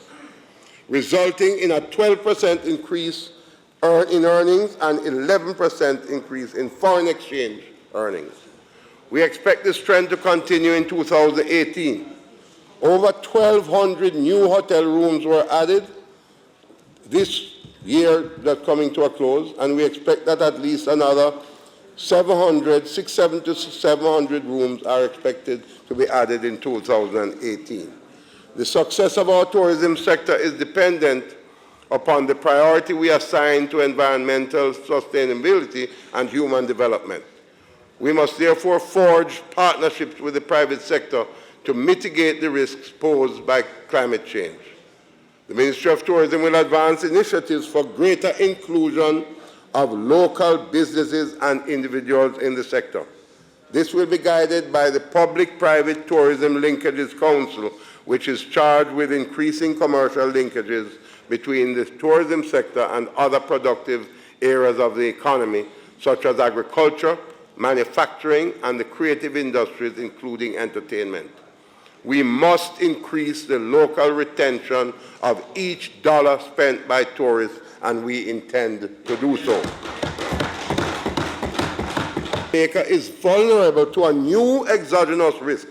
resulting in a 12% increase in earnings and 11% increase in foreign exchange earnings. We expect this trend to continue in 2018. Over 1,200 new hotel rooms were added this year that's coming to a close, and we expect that at least another 600 to 700 rooms are expected to be added in 2018. The success of our tourism sector is dependent upon the priority we assign to environmental sustainability and human development. We must therefore forge partnerships with the private sector to mitigate the risks posed by climate change. The Ministry of Tourism will advance initiatives for greater inclusion of local businesses and individuals in the sector. This will be guided by the Public-Private Tourism Linkages Council, which is charged with increasing commercial linkages between the tourism sector and other productive areas of the economy, such as agriculture, manufacturing, and the creative industries, including entertainment. We must increase the local retention of each dollar spent by tourists, and we intend to do so. Jamaica is vulnerable to a new exogenous risk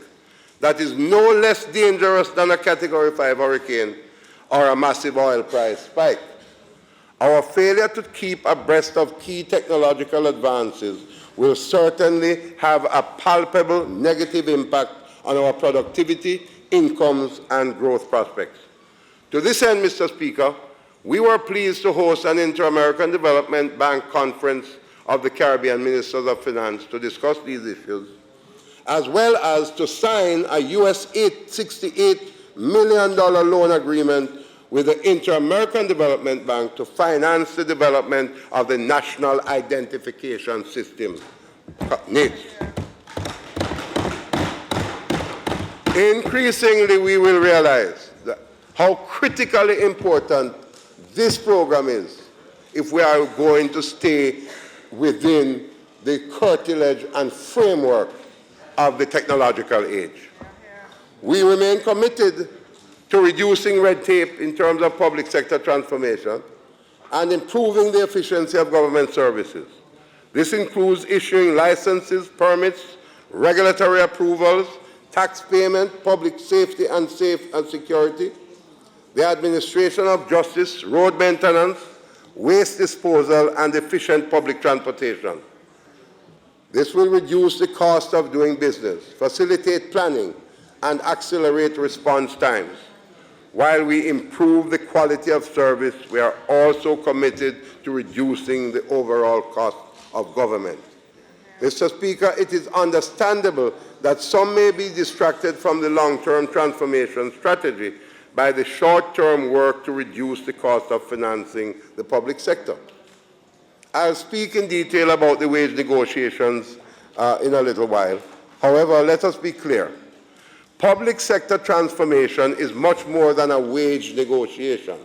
that is no less dangerous than a Category 5 hurricane or a massive oil price spike. Our failure to keep abreast of key technological advances will certainly have a palpable negative impact on our productivity, incomes, and growth prospects. To this end, Mr. Speaker, we were pleased to host an Inter-American Development Bank Conference of the Caribbean Ministers of Finance to discuss these issues, as well as to sign a US $68 million loan agreement with the Inter-American Development Bank to finance the development of the National Identification System, NAIDS. Increasingly, we will realize how critically important this program is if we are going to stay within the curtilage and framework of the technological age. We remain committed to reducing red tape in terms of public sector transformation and improving the efficiency of government services. This includes issuing licenses, permits, regulatory approvals, tax payment, public safety and security, the administration of justice, road maintenance, waste disposal, and efficient public transportation. This will reduce the cost of doing business, facilitate planning, and accelerate response times. While we improve the quality of service, we are also committed to reducing the overall cost of government. Mr. Speaker, it is understandable that some may be distracted from the long-term transformation strategy by the short-term work to reduce the cost of financing the public sector. I'll speak in detail about the wage negotiations in a little while. However, let us be clear. Public sector transformation is much more than a wage negotiation.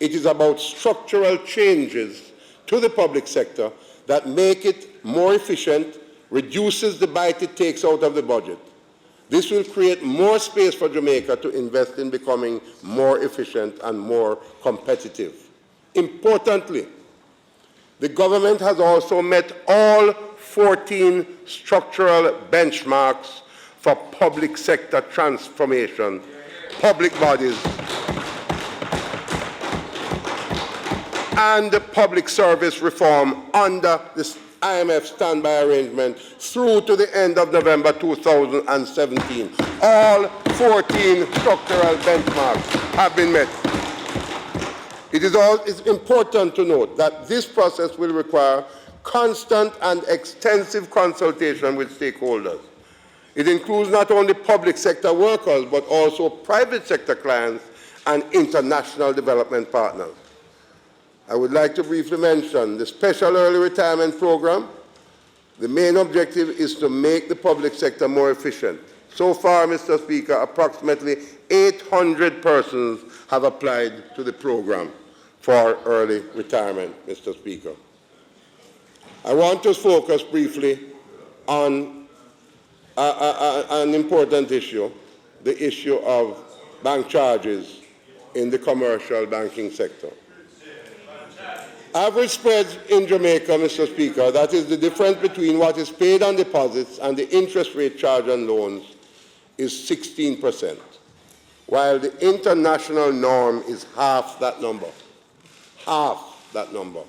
It is about structural changes to the public sector that make it more efficient, reduces the bite it takes out of the budget. This will create more space for Jamaica to invest in becoming more efficient and more competitive. Importantly, the government has also met all 14 structural benchmarks for public sector transformation, public bodies, and public service reform under the IMF standby arrangement through to the end of November 2017. All 14 structural benchmarks have been met. It is important to note that this process will require constant and extensive consultation with stakeholders. It includes not only public sector workers, but also private sector clients and international development partners. I would like to briefly mention the Special Early Retirement Program. The main objective is to make the public sector more efficient. So far, Mr. Speaker, approximately 800 persons have applied to the program for early retirement, Mr. Speaker. I want to focus briefly on an important issue, the issue of bank charges in the commercial banking sector. Average spreads in Jamaica, Mr. Speaker, that is the difference between what is paid on deposits and the interest rate charged on loans, is 16%, while the international norm is half that number. Half that number.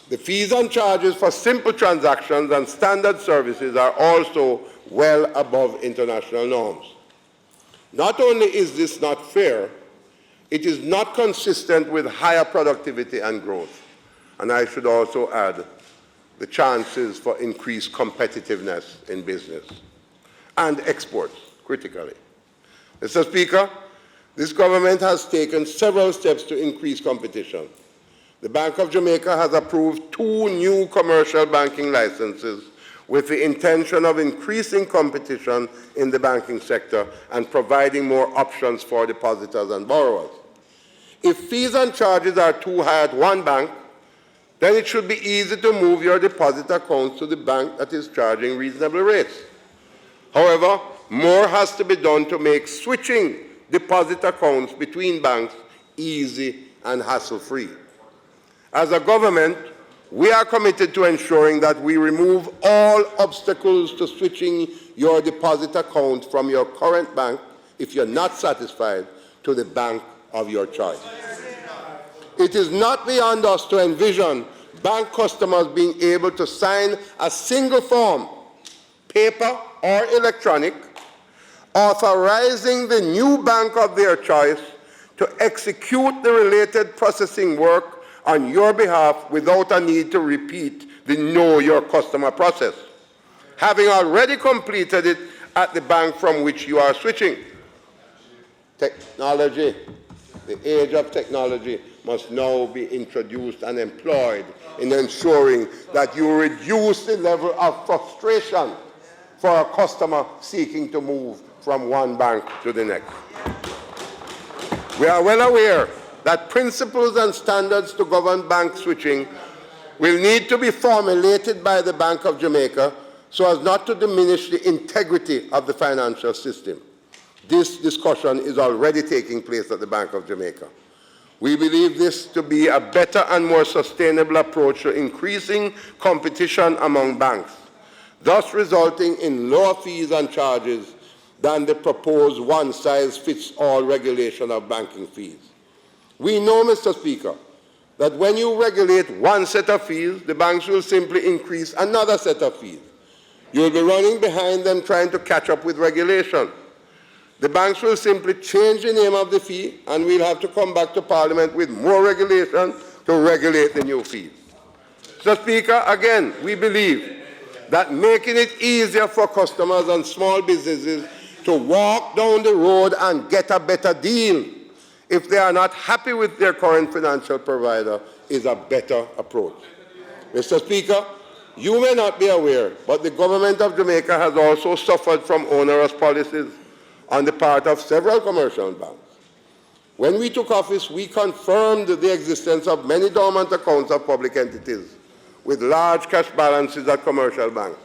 The fees and charges for simple transactions and standard services are also well above international norms. Not only is this not fair, it is not consistent with higher productivity and growth. And I should also add the chances for increased competitiveness in business and exports, critically. Mr. Speaker, this government has taken several steps to increase competition. The Bank of Jamaica has approved 2 new commercial banking licenses with the intention of increasing competition in the banking sector and providing more options for depositors and borrowers. If fees and charges are too high at one bank, then it should be easy to move your deposit accounts to the bank that is charging reasonable rates. However, more has to be done to make switching deposit accounts between banks easy and hassle-free. As a government, we are committed to ensuring that we remove all obstacles to switching your deposit account from your current bank, if you're not satisfied, to the bank of your choice. It is not beyond us to envision bank customers being able to sign a single form, paper or electronic, authorizing the new bank of their choice to execute the related processing work on your behalf without a need to repeat the Know Your Customer process, having already completed it at the bank from which you are switching. Technology, the age of technology, must now be introduced and employed in ensuring that you reduce the level of frustration for a customer seeking to move from one bank to the next. We are well aware that principles and standards to govern bank switching will need to be formulated by the Bank of Jamaica so as not to diminish the integrity of the financial system. This discussion is already taking place at the Bank of Jamaica. We believe this to be a better and more sustainable approach to increasing competition among banks, thus resulting in lower fees and charges than the proposed one-size-fits-all regulation of banking fees. We know, Mr. Speaker, that when you regulate one set of fees, the banks will simply increase another set of fees. You will be running behind them trying to catch up with regulation. The banks will simply change the name of the fee, and we'll have to come back to Parliament with more regulation to regulate the new fees. Mr. Speaker, again, we believe that making it easier for customers and small businesses to walk down the road and get a better deal if they are not happy with their current financial provider is a better approach. Mr. Speaker, you may not be aware, but the government of Jamaica has also suffered from onerous policies on the part of several commercial banks. When we took office, we confirmed the existence of many dormant accounts of public entities with large cash balances at commercial banks.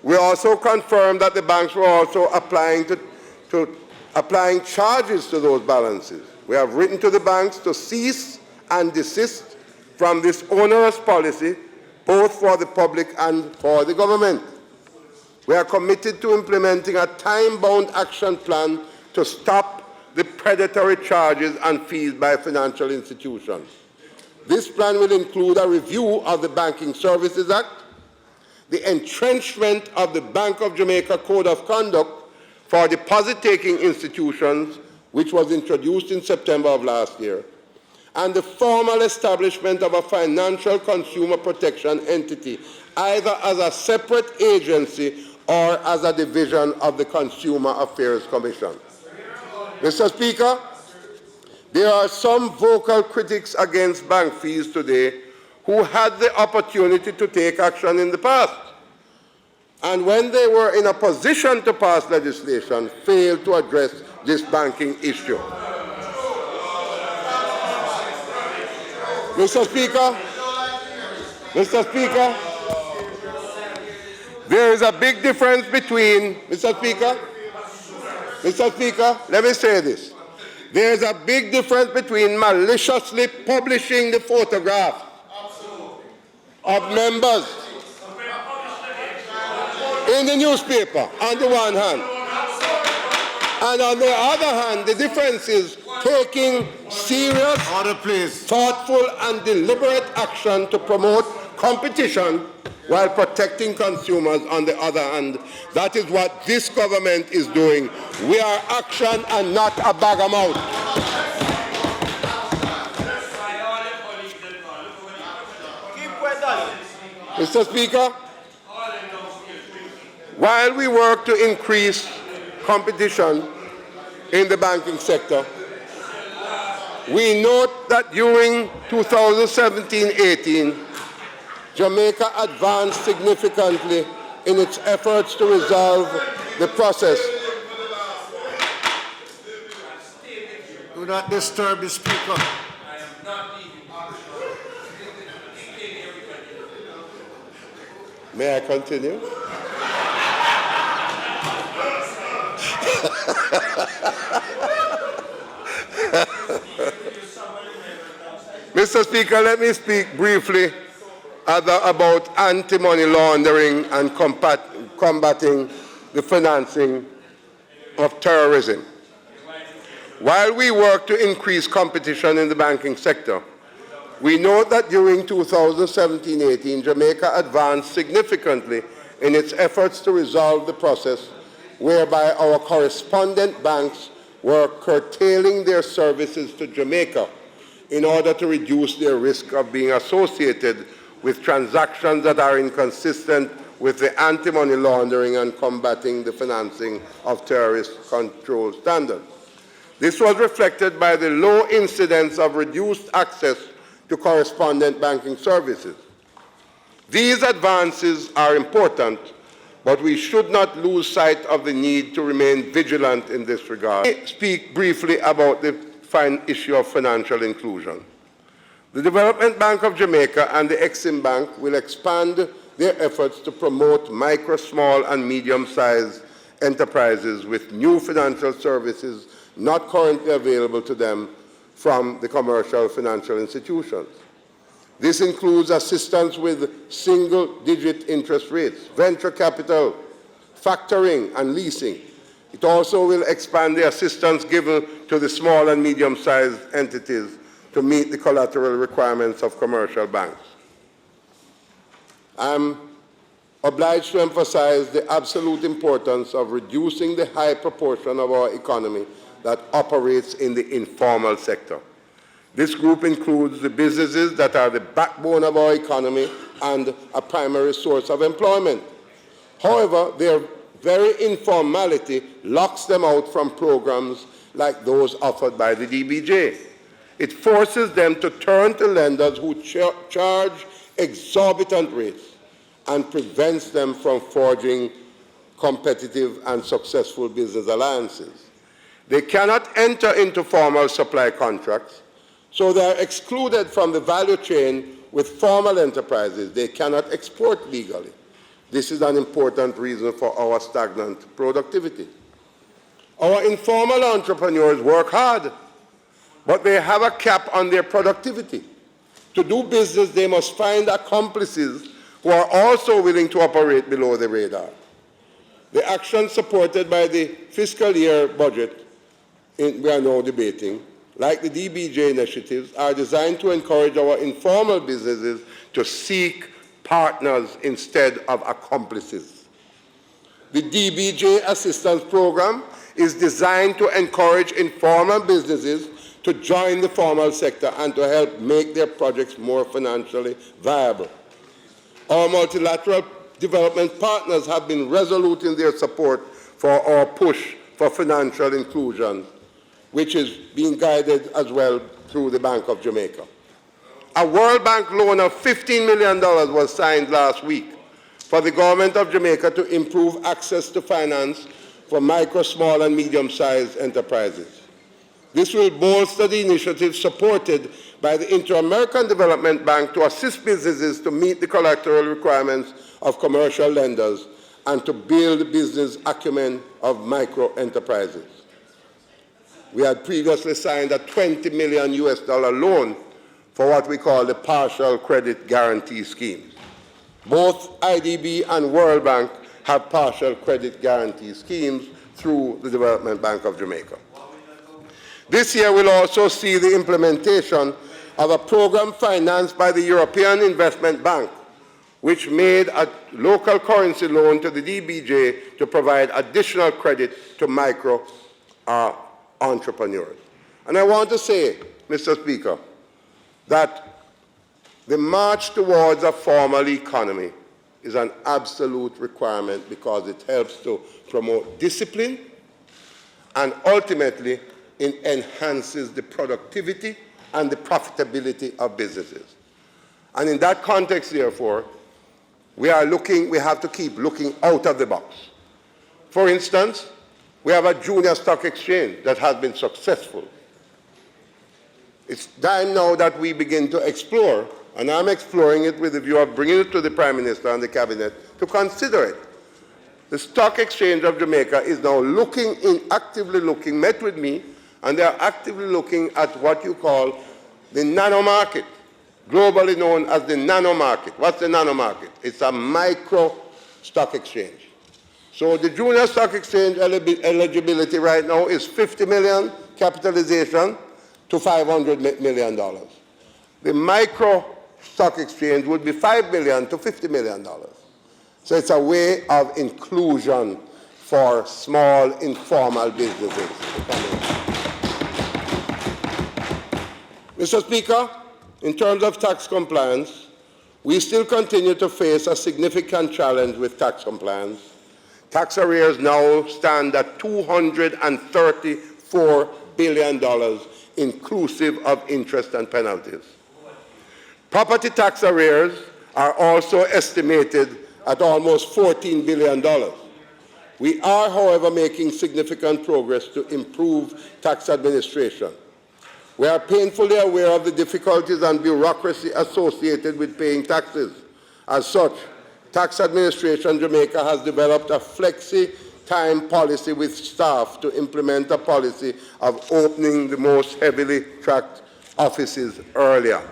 We also confirmed that the banks were also applying charges to those balances. We have written to the banks to cease and desist from this onerous policy, both for the public and for the government. We are committed to implementing a time-bound action plan to stop the predatory charges and fees by financial institutions. This plan will include a review of the Banking Services Act, the entrenchment of the Bank of Jamaica Code of Conduct for deposit-taking institutions which was introduced in September of last year, and the formal establishment of a financial consumer protection entity, either as a separate agency or as a division of the Consumer Affairs Commission. Mr. Speaker, there are some vocal critics against bank fees today who had the opportunity to take action in the past, and when they were in a position to pass legislation, failed to address this banking issue. Mr. Speaker, there is a big difference between, Mr. Speaker, let me say this. There is a big difference between maliciously publishing the photograph of members in the newspaper on the one hand, and on the other hand, the difference is taking serious, thoughtful and deliberate action to promote competition while protecting consumers on the other hand. That is what this government is doing. We are action and not a bag of mouth. Mr. Speaker, while we work to increase competition in the banking sector, we note that during 2017-18, Jamaica advanced significantly in its efforts to resolve the process. Do not disturb the Speaker. May I continue? Mr. Speaker, let me speak briefly about anti-money laundering and combating the financing of terrorism. While we work to increase competition in the banking sector, we note that during 2017-18, Jamaica advanced significantly in its efforts to resolve the process whereby our correspondent banks were curtailing their services to Jamaica in order to reduce their risk of being associated with transactions that are inconsistent with the anti-money laundering and combating the financing of terrorist control standards. This was reflected by the low incidence of reduced access to correspondent banking services. These advances are important, but we should not lose sight of the need to remain vigilant in this regard. Let me speak briefly about the issue of financial inclusion. The Development Bank of Jamaica and the Exim Bank will expand their efforts to promote micro, small, and medium-sized enterprises with new financial services not currently available to them from the commercial financial institutions. This includes assistance with single-digit interest rates, venture capital, factoring, and leasing. It also will expand the assistance given to the small and medium-sized entities to meet the collateral requirements of commercial banks. I'm obliged to emphasize the absolute importance of reducing the high proportion of our economy that operates in the informal sector. This group includes the businesses that are the backbone of our economy and a primary source of employment. However, their very informality locks them out from programs like those offered by the DBJ. It forces them to turn to lenders who charge exorbitant rates and prevents them from forging competitive and successful business alliances. They cannot enter into formal supply contracts, so they are excluded from the value chain with formal enterprises. They cannot export legally. This is an important reason for our stagnant productivity. Our informal entrepreneurs work hard, but they have a cap on their productivity. To do business, they must find accomplices who are also willing to operate below the radar. The actions supported by the fiscal year budget we are now debating, like the DBJ initiatives, are designed to encourage our informal businesses to seek partners instead of accomplices. The DBJ assistance program is designed to encourage informal businesses to join the formal sector and to help make their projects more financially viable. Our multilateral development partners have been resolute in their support for our push for financial inclusion, which is being guided as well through the Bank of Jamaica. A World Bank loan of $15 million was signed last week for the government of Jamaica to improve access to finance for micro, small, and medium-sized enterprises. This will bolster the initiative supported by the Inter-American Development Bank to assist businesses to meet the collateral requirements of commercial lenders and to build business acumen of micro enterprises. We had previously signed a $20 million loan for what we call the Partial Credit Guarantee Scheme. Both IDB and World Bank have partial credit guarantee schemes through the Development Bank of Jamaica. This year we'll also see the implementation of a program financed by the European Investment Bank, which made a local currency loan to the DBJ to provide additional credit to micro entrepreneurs. And I want to say, Mr. Speaker, that the march towards a formal economy is an absolute requirement because it helps to promote discipline and ultimately it enhances the productivity and the profitability of businesses. And in that context, therefore, we have to keep looking out of the box. For instance, we have a junior stock exchange that has been successful. It's time now that we begin to explore, and I'm exploring it with the view of bringing it to the Prime Minister and the Cabinet to consider it. The Stock Exchange of Jamaica is now actively looking, met with me, and they are actively looking at what you call the nano market, globally known as the nano market. What's the nano market? It's a micro stock exchange. So the junior stock exchange eligibility right now is 50 million capitalization to $500 million. The micro stock exchange would be $5 million to $50 million. So it's a way of inclusion for small, informal businesses. Mr. Speaker, in terms of tax compliance, we still continue to face a significant challenge with tax compliance. Tax arrears now stand at $234 billion, inclusive of interest and penalties. Property tax arrears are also estimated at almost $14 billion. We are, however, making significant progress to improve tax administration. We are painfully aware of the difficulties and bureaucracy associated with paying taxes. As such, Tax Administration Jamaica has developed a flexi-time policy with staff to implement a policy of opening the most heavily tracked offices earlier.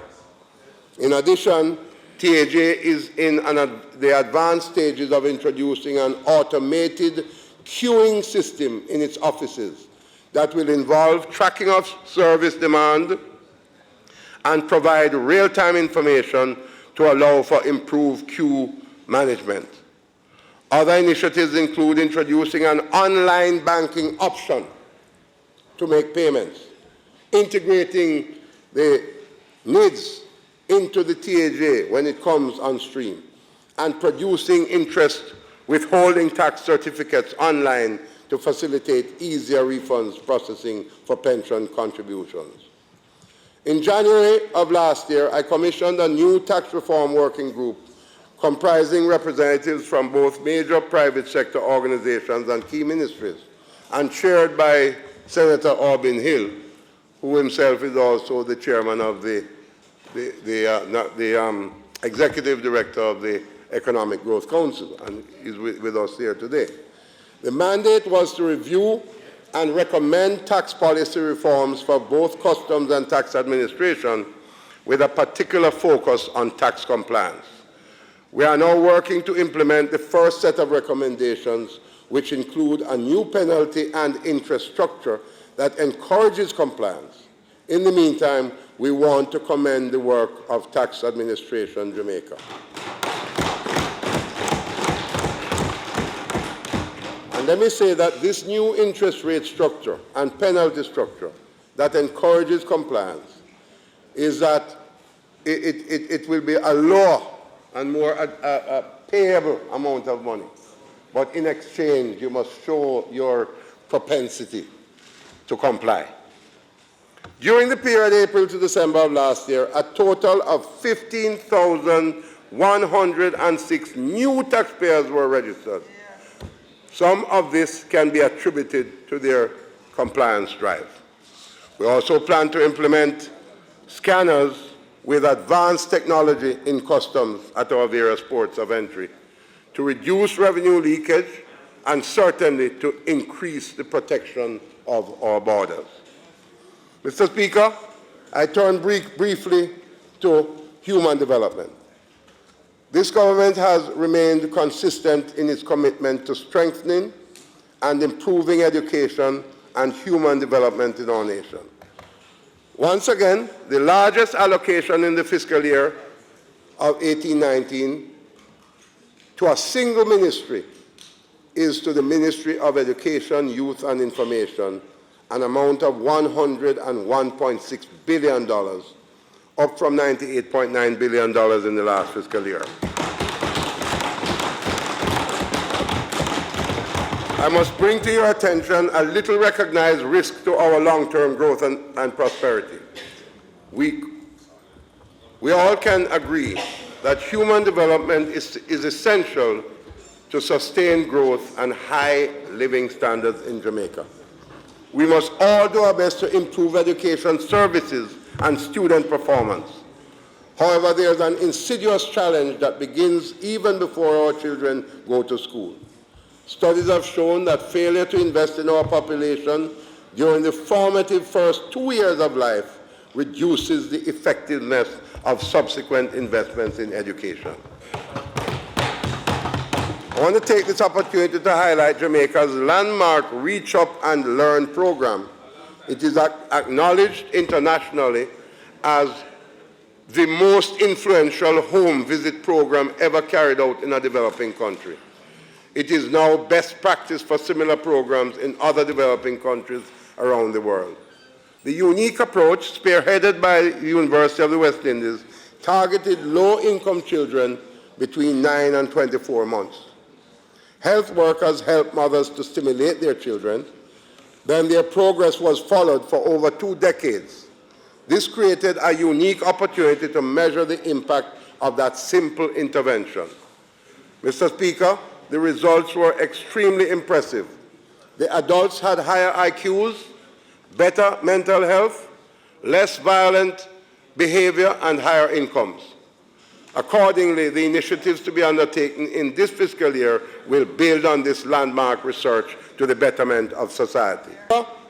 In addition, TAJ is in the advanced stages of introducing an automated queuing system in its offices that will involve tracking of service demand and provide real-time information to allow for improved queue management. Other initiatives include introducing an online banking option to make payments, integrating the NIDS into the TAJ when it comes on stream, and producing interest withholding tax certificates online to facilitate easier refunds processing for pension contributions. In January of last year, I commissioned a new tax reform working group comprising representatives from both major private sector organizations and key ministries, and chaired by Senator Aubin Hill, who himself is also the chairman of the executive director of the Economic Growth Council, and is with us here today. The mandate was to review and recommend tax policy reforms for both customs and tax administration with a particular focus on tax compliance. We are now working to implement the first set of recommendations, which include a new penalty and interest structure that encourages compliance. In the meantime, we want to commend the work of Tax Administration Jamaica. And And let me say that this new interest rate structure and penalty structure that encourages compliance is that it will be a lower and more a payable amount of money. But in exchange, you must show your propensity to comply. During the period April to December of last year, a total of 15,106 new taxpayers were registered. Some of this can be attributed to their compliance drive. We also plan to implement scanners with advanced technology in customs at our various ports of entry to reduce revenue leakage and certainly to increase the protection of our borders. Mr. Speaker, I turn briefly to human development. This government has remained consistent in its commitment to strengthening and improving education and human development in our nation. Once again, the largest allocation in the fiscal year of 18-19 to a single ministry is to the Ministry of Education, Youth and Information, an amount of $101.6 billion, up from $98.9 billion in the last fiscal year. I must bring to your attention a little recognized risk to our long-term growth and prosperity. We all can agree that human development is essential to sustain growth and high living standards in Jamaica. We must all do our best to improve education services and student performance. However, there's an insidious challenge that begins even before our children go to school. Studies have shown that failure to invest in our population during the formative first 2 years of life reduces the effectiveness of subsequent investments in education. I want to take this opportunity to highlight Jamaica's landmark Reach Up and Learn program. It is acknowledged internationally as the most influential home visit program ever carried out in a developing country. It is now best practice for similar programs in other developing countries around the world. The unique approach, spearheaded by the University of the West Indies, targeted low-income children between 9 and 24 months. Health workers helped mothers to stimulate their children. Then their progress was followed for over 2 decades. This created a unique opportunity to measure the impact of that simple intervention. Mr. Speaker, the results were extremely impressive. The adults had higher IQs, better mental health, less violent behavior, and higher incomes. Accordingly, the initiatives to be undertaken in this fiscal year will build on this landmark research to the betterment of society.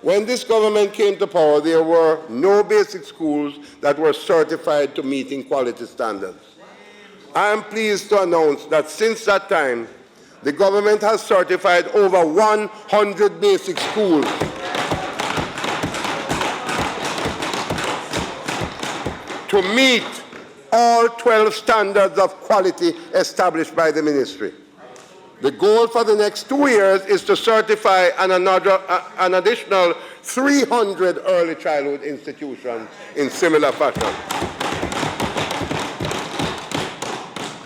When this government came to power, there were no basic schools that were certified to meeting quality standards. I am pleased to announce that since that time, the government has certified over 100 basic schools to meet all 12 standards of quality established by the ministry. The goal for the next 2 years is to certify an additional 300 early childhood institutions in similar fashion.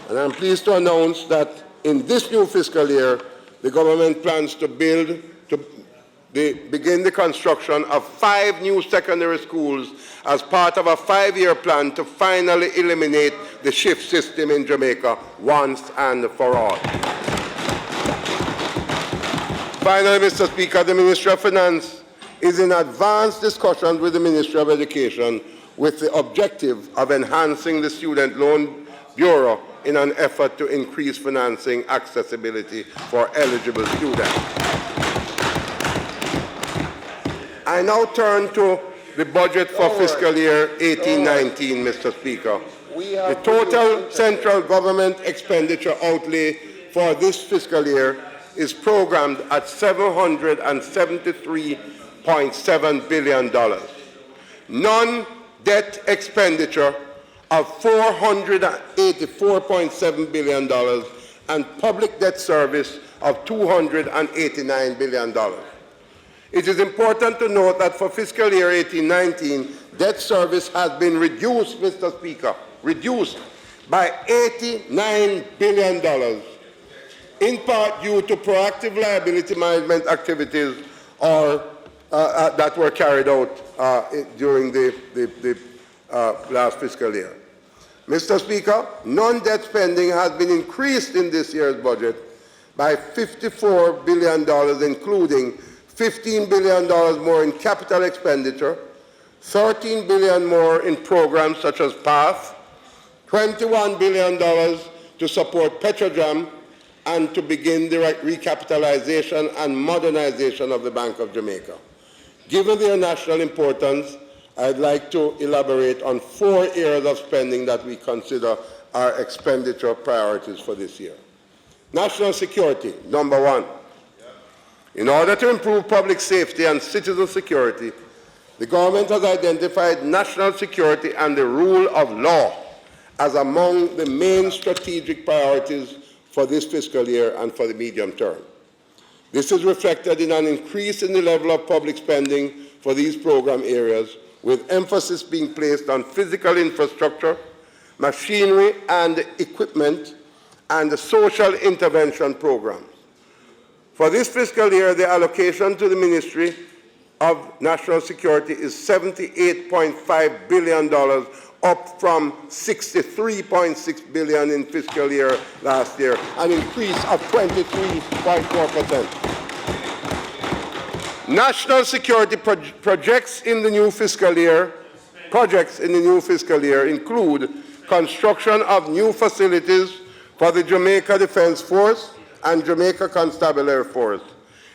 And I'm pleased to announce that in this new fiscal year, the government plans to begin the construction of 5 new secondary schools as part of a 5-year plan to finally eliminate the shift system in Jamaica once and for all. Finally, Mr. Speaker, the Ministry of Finance is in advanced discussions with the Ministry of Education with the objective of enhancing the Student Loan Bureau in an effort to increase financing accessibility for eligible students. I now turn to the budget for fiscal year 18-19, Mr. Speaker. The total central government expenditure outlay for this fiscal year is programmed at $773.7 billion. Non-debt expenditure of $484.7 billion and public debt service of $289 billion. It is important to note that for fiscal year 18-19, debt service has been reduced, Mr. Speaker, reduced by $89 billion, in part due to proactive liability management activities that were carried out during the last fiscal year. Mr. Speaker, non-debt spending has been increased in this year's budget by $54 billion, including $15 billion more in capital expenditure, $13 billion more in programs such as PATH, $21 billion to support Petrojam, and to begin the recapitalization and modernization of the Bank of Jamaica. Given their national importance, I'd like to elaborate on 4 areas of spending that we consider our expenditure priorities for this year. National security, number 1. In order to improve public safety and citizen security, the government has identified national security and the rule of law as among the main strategic priorities for this fiscal year and for the medium term. This is reflected in an increase in the level of public spending for these program areas, with emphasis being placed on physical infrastructure, machinery and equipment, and the social intervention programs. For this fiscal year, the allocation to the Ministry of National Security is $78.5 billion, up from $63.6 billion in fiscal year last year, an increase of 23.4%. National security projects in the new fiscal year include construction of new facilities for the Jamaica Defense Force and Jamaica Constabulary Force,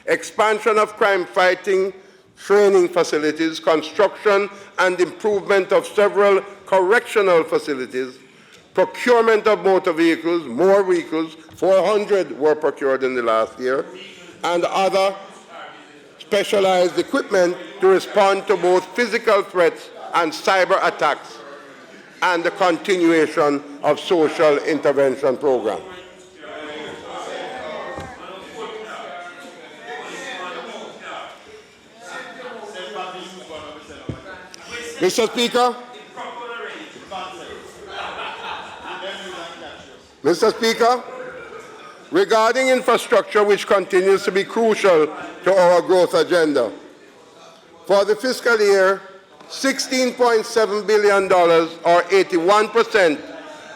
expansion of crime-fighting training facilities, construction and improvement of several correctional facilities, procurement of motor vehicles, more vehicles, 400 were procured in the last year, and other specialized equipment to respond to both physical threats and cyber attacks, and the continuation of social intervention programs. Mr. Speaker, regarding infrastructure, which continues to be crucial to our growth agenda, for the fiscal year, $16.7 billion, or 81%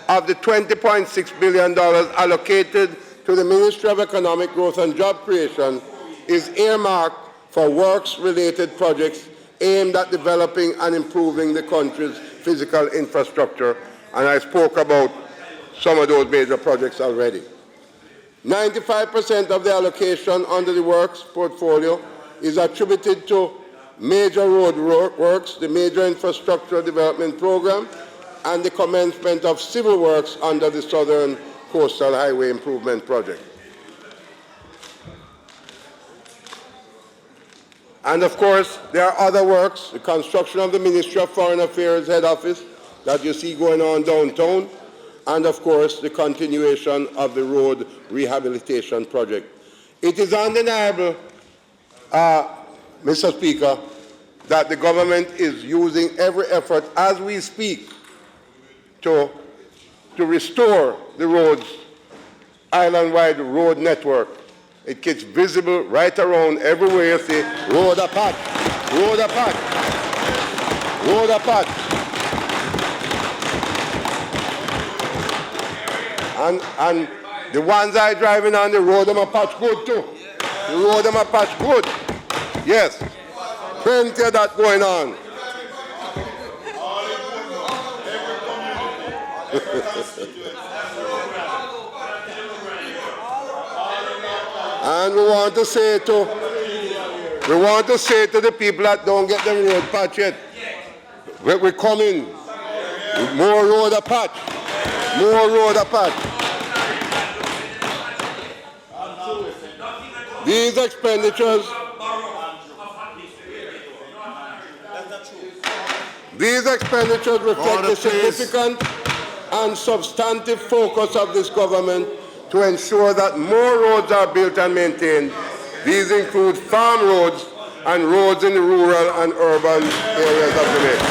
of the $20.6 billion allocated to the Ministry of Economic Growth and Job Creation, is earmarked for works-related projects aimed at developing and improving the country's physical infrastructure, and I spoke about some of those major projects already. 95% of the allocation under the works portfolio is attributed to major road works, the Major Infrastructure Development Program, and the commencement of civil works under the Southern Coastal Highway Improvement Project. And of course, there are other works, the construction of the Ministry of Foreign Affairs head office that you see going on downtown, and of course, the continuation of the road rehabilitation project. It is undeniable, Mr. Speaker, that the government is using every effort as we speak to restore the roads, island-wide road network. It gets visible right around everywhere you see road apart, road apart, road apart. And the ones I driving on the road, them a patch good too. The road, them a patch good. Yes, plenty of that going on. And we want to say to the people that don't get the road patch yet, we're coming. More road a patch. More road a patch. These expenditures reflect the significant and substantive focus of this government to ensure that more roads are built and maintained. These include farm roads and roads in the rural and urban areas of Jamaica.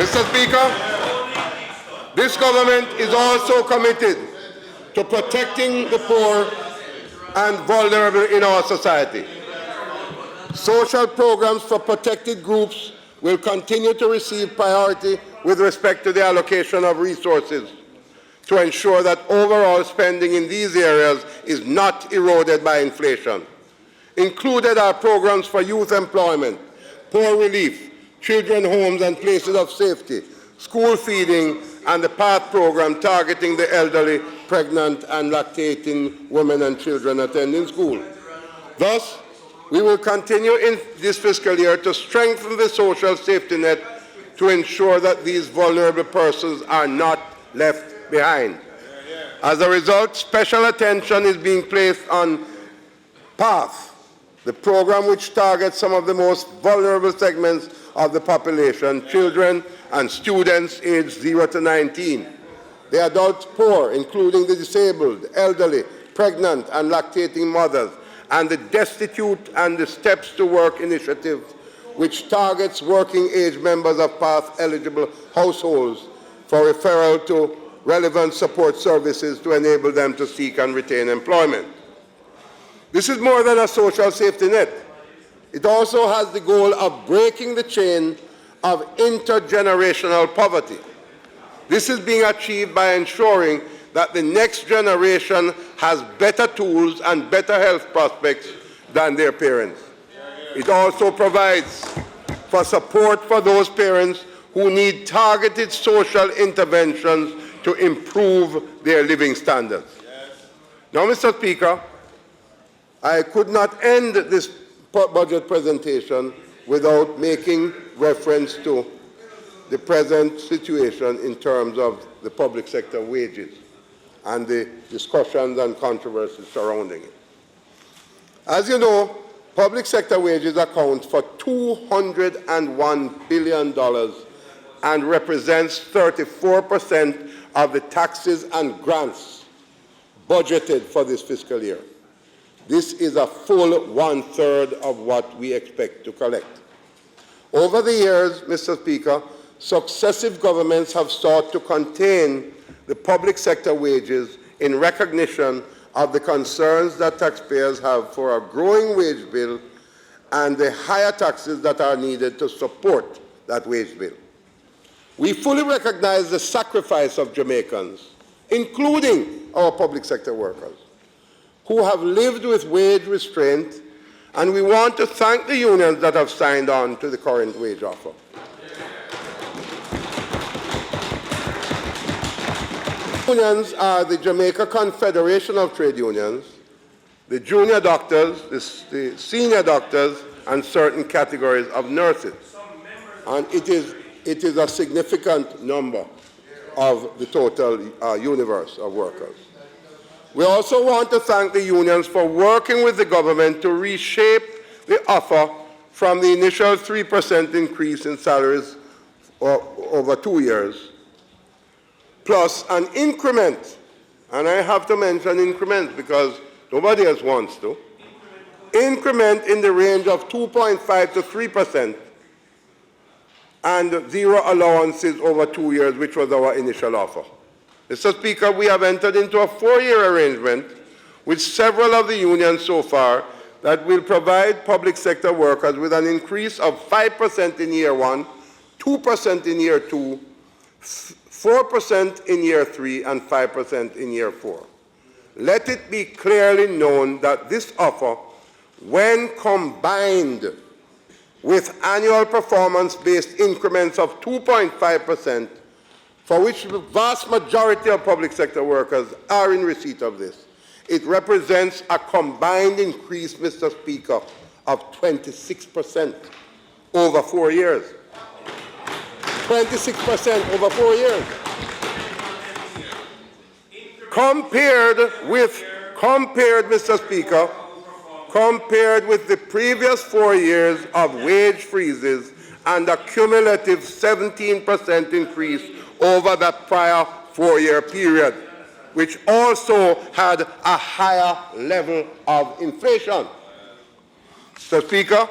Mr. Speaker, this government is also committed to protecting the poor and vulnerable in our society. Social programs for protected groups will continue to receive priority with respect to the allocation of resources to ensure that overall spending in these areas is not eroded by inflation. Included are programs for youth employment, poor relief, children homes and places of safety, school feeding, and the PATH program targeting the elderly, pregnant, and lactating women and children attending school. Thus, we will continue in this fiscal year to strengthen the social safety net to ensure that these vulnerable persons are not left behind. As a result, special attention is being placed on PATH, the program which targets some of the most vulnerable segments of the population, children and students aged 0 to 19, the adult poor, including the disabled, elderly, pregnant, and lactating mothers, and the Destitute and the Steps to Work initiative, which targets working-age members of PATH-eligible households for referral to relevant support services to enable them to seek and retain employment. This is more than a social safety net. It also has the goal of breaking the chain of intergenerational poverty. This is being achieved by ensuring that the next generation has better tools and better health prospects than their parents. It also provides for support for those parents who need targeted social interventions to improve their living standards. Now, Mr. Speaker, I could not end this budget presentation without making reference to the present situation in terms of the public sector wages and the discussions and controversies surrounding it. As you know, public sector wages account for $201 billion and represents 34% of the taxes and grants budgeted for this fiscal year. This is a full 1/3 of what we expect to collect. Over the years, Mr. Speaker, successive governments have sought to contain the public sector wages in recognition of the concerns that taxpayers have for a growing wage bill and the higher taxes that are needed to support that wage bill. We fully recognize the sacrifice of Jamaicans, including our public sector workers, who have lived with wage restraint, and we want to thank the unions that have signed on to the current wage offer. Unions are the Jamaica Confederation of Trade Unions, the junior doctors, the senior doctors, and certain categories of nurses. And it is a significant number of the total universe of workers. We also want to thank the unions for working with the government to reshape the offer from the initial 3% increase in salaries over 2 years, plus an increment, and I have to mention increment because nobody else wants to, increment in the range of 2.5 to 3%, and 0 allowances over 2 years, which was our initial offer. Mr. Speaker, we have entered into a 4-year arrangement with several of the unions so far that will provide public sector workers with an increase of 5% in year 1, 2% in year 2, 4% in year 3, and 5% in year 4. Let it be clearly known that this offer, when combined with annual performance-based increments of 2.5%, for which the vast majority of public sector workers are in receipt of this, it represents a combined increase, Mr. Speaker, of 26% over 4 years. 26% over 4 years. Compared, Mr. Speaker, compared with the previous 4 years of wage freezes and a cumulative 17% increase over the prior 4-year period, which also had a higher level of inflation. Mr. Speaker,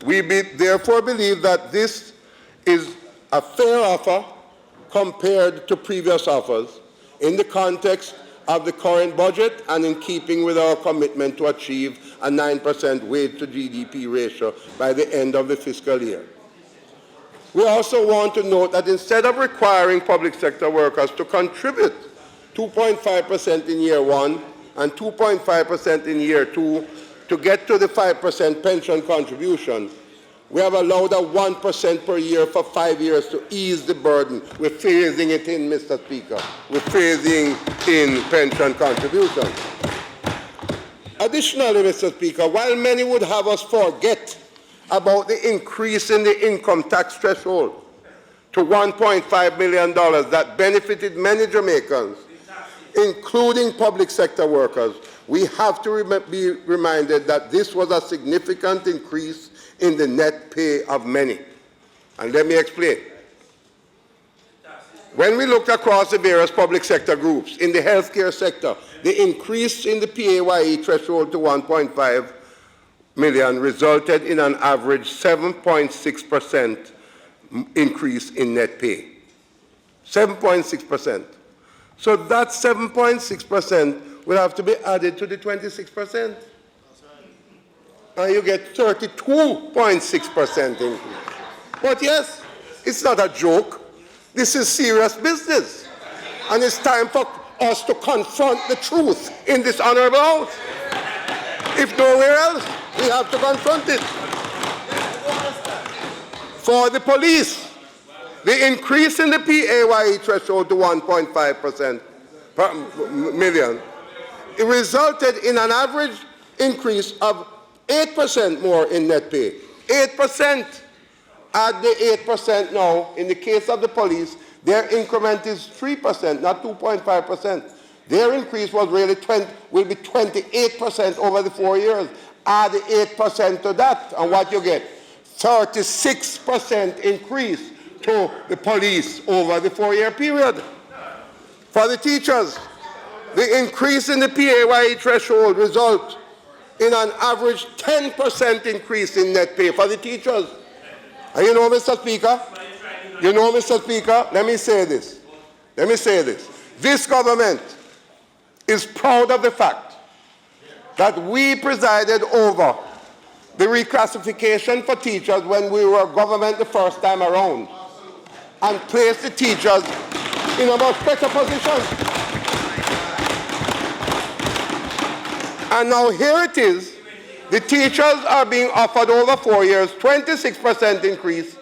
we therefore believe that this is a fair offer compared to previous offers in the context of the current budget and in keeping with our commitment to achieve a 9% wage to GDP ratio by the end of the fiscal year. We also want to note that instead of requiring public sector workers to contribute 2.5% in year 1 and 2.5% in year 2 to get to the 5% pension contribution, we have allowed a 1% per year for 5 years to ease the burden. We're phasing it in, Mr. Speaker. We're phasing in pension contributions. Additionally, Mr. Speaker, while many would have us forget about the increase in the income tax threshold to $1.5 million that benefited many Jamaicans, including public sector workers, we have to be reminded that this was a significant increase in the net pay of many. And let me explain. When we looked across the various public sector groups, in the healthcare sector, the increase in the PAYE threshold to 1.5 million resulted in an average 7.6% increase in net pay. 7.6%. So that 7.6% will have to be added to the 26%. And you get 32.6% increase. But yes, it's not a joke. This is serious business. And it's time for us to confront the truth in this honorable house. If nowhere else, we have to confront it. For the police, the increase in the PAYE threshold to 1.5% per million, it resulted in an average increase of 8% more in net pay. 8%. Add the 8% now. In the case of the police, their increment is 3%, not 2.5%. Their increase will be 28% over the 4 years. Add the 8% to that, and what you get? 36% increase to the police over the 4-year period. For the teachers, the increase in the PAYE threshold results in an average 10% increase in net pay for the teachers. And you know, Mr. Speaker, let me say this. This government is proud of the fact that we presided over the reclassification for teachers when we were government the first time around and placed the teachers in a much better position. And now here it is, the teachers are being offered over 4 years, 26% increase,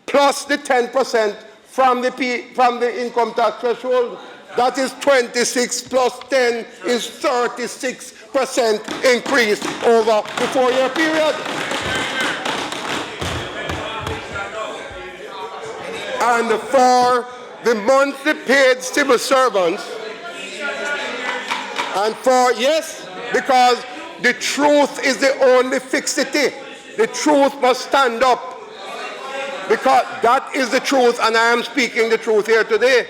plus the 10% from the income tax threshold. That is 26 plus 10 is 36% increase over the 4-year period. And for the monthly paid civil servants, and for, yes, because the truth is the only fixity. The truth must stand up. Because that is the truth, and I am speaking the truth here today.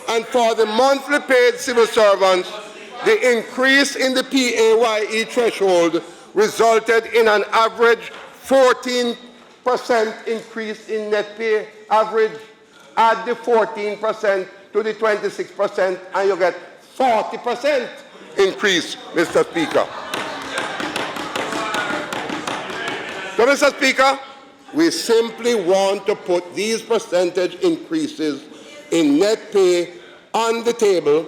And for the monthly paid civil servants, the increase in the PAYE threshold resulted in an average 14% increase in net pay average. Add the 14% to the 26%, and you get 40% increase, Mr. Speaker. So, Mr. Speaker, we simply want to put these percentage increases in net pay on the table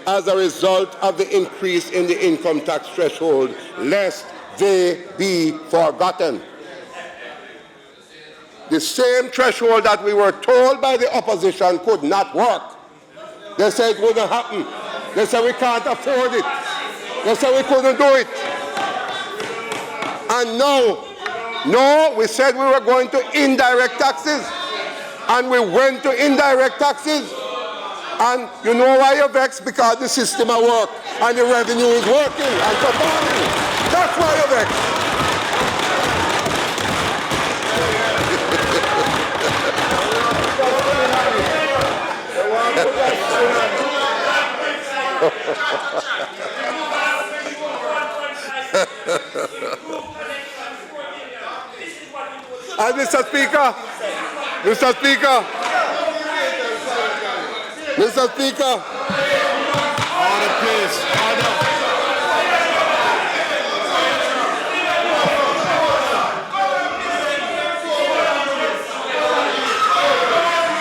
as a result of the increase in the income tax threshold, lest they be forgotten. The same threshold that we were told by the opposition could not work. They said it wouldn't happen. They said we can't afford it. They said we couldn't do it. And no, we said we were going to indirect taxes. And we went to indirect taxes. And you know why you're vexed? Because the system at work and the revenue is working and performing. That's why you're vexed. And Mr. Speaker, Order, please. Order.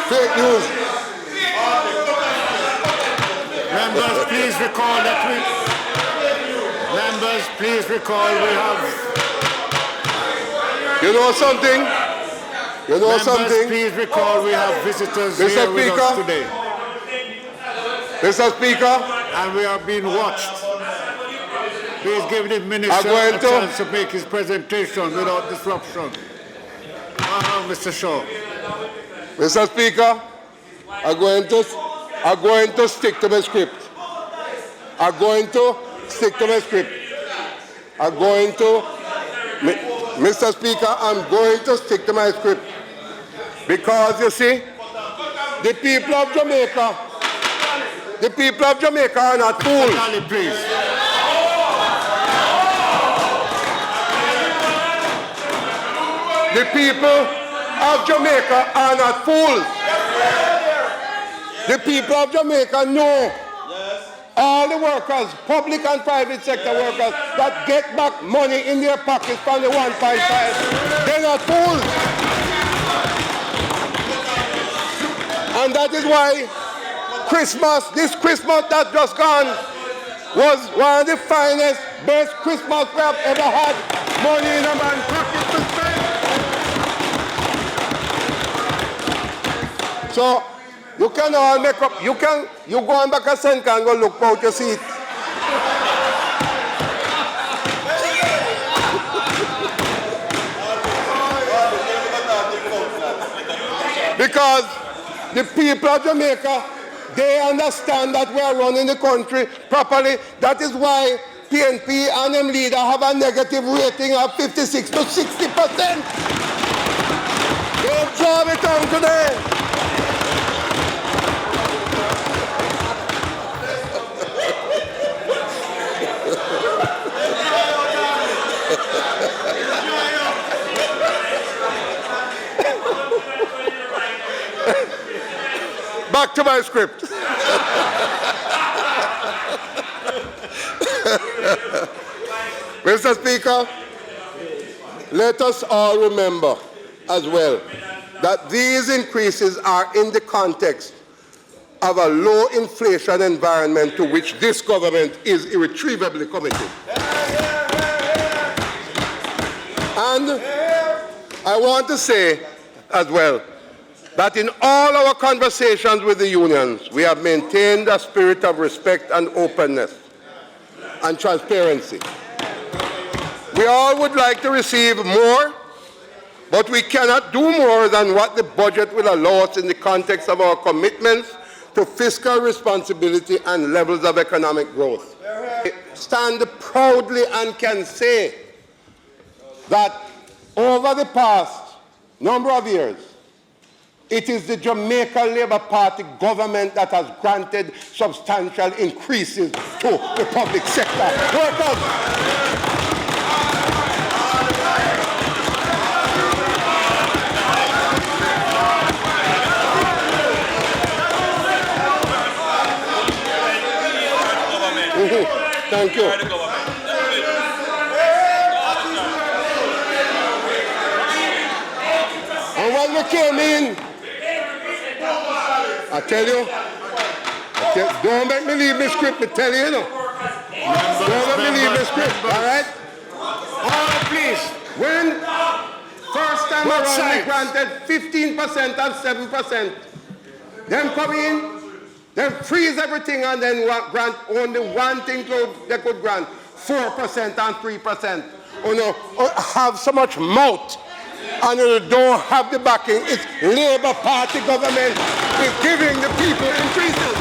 fake news. Members, please recall that we have. You know something? Members, please recall we have visitors Mr. here with Speaker? us today. Mr. Speaker, And we are being watched. Please give the minister I'm going a to- chance to make his presentation without disruption. Mr. Shaw. Mr. Speaker, I'm going to stick to my script. Mr. Speaker, I'm going to stick to my script. Because you see, the people of Jamaica are not fools. Tally, please. The people of Jamaica are not fools. The people of Jamaica know all the workers, public and private sector workers, that get back money in their pockets from the 1.5. They're not fools. And that is why this Christmas that just gone, was one of the finest, best Christmas we have ever had. Money in a man's pocket to spend. So you can all make up. You go on back a cent and go look out your seat. Because the people of Jamaica, they understand that we are running the country properly. That is why PNP and them leader have a negative rating of 56 to 60%. Don't draw it on today. Back to my script. Mr. Speaker, let us all remember as well that these increases are in the context of a low inflation environment to which this government is irretrievably committed. And I want to say as well that in all our conversations with the unions, we have maintained a spirit of respect and openness and transparency. We all would like to receive more, but we cannot do more than what the budget will allow us in the context of our commitments to fiscal responsibility and levels of economic growth. I stand proudly and can say that over the past number of years, it is the Jamaica Labour Party government that has granted substantial increases to the public sector workers. Thank you. And when we came in, I tell you, don't make me leave my script, I tell you, Don't make me leave my script, all right? Order, please. When first time Both around we sides. granted 15% and 7%, them come in, them freeze everything and then grant only one thing they could grant, 4% and 3%. You know, have so much mouth and you don't have the backing. It's Labour Party government is giving the people increases.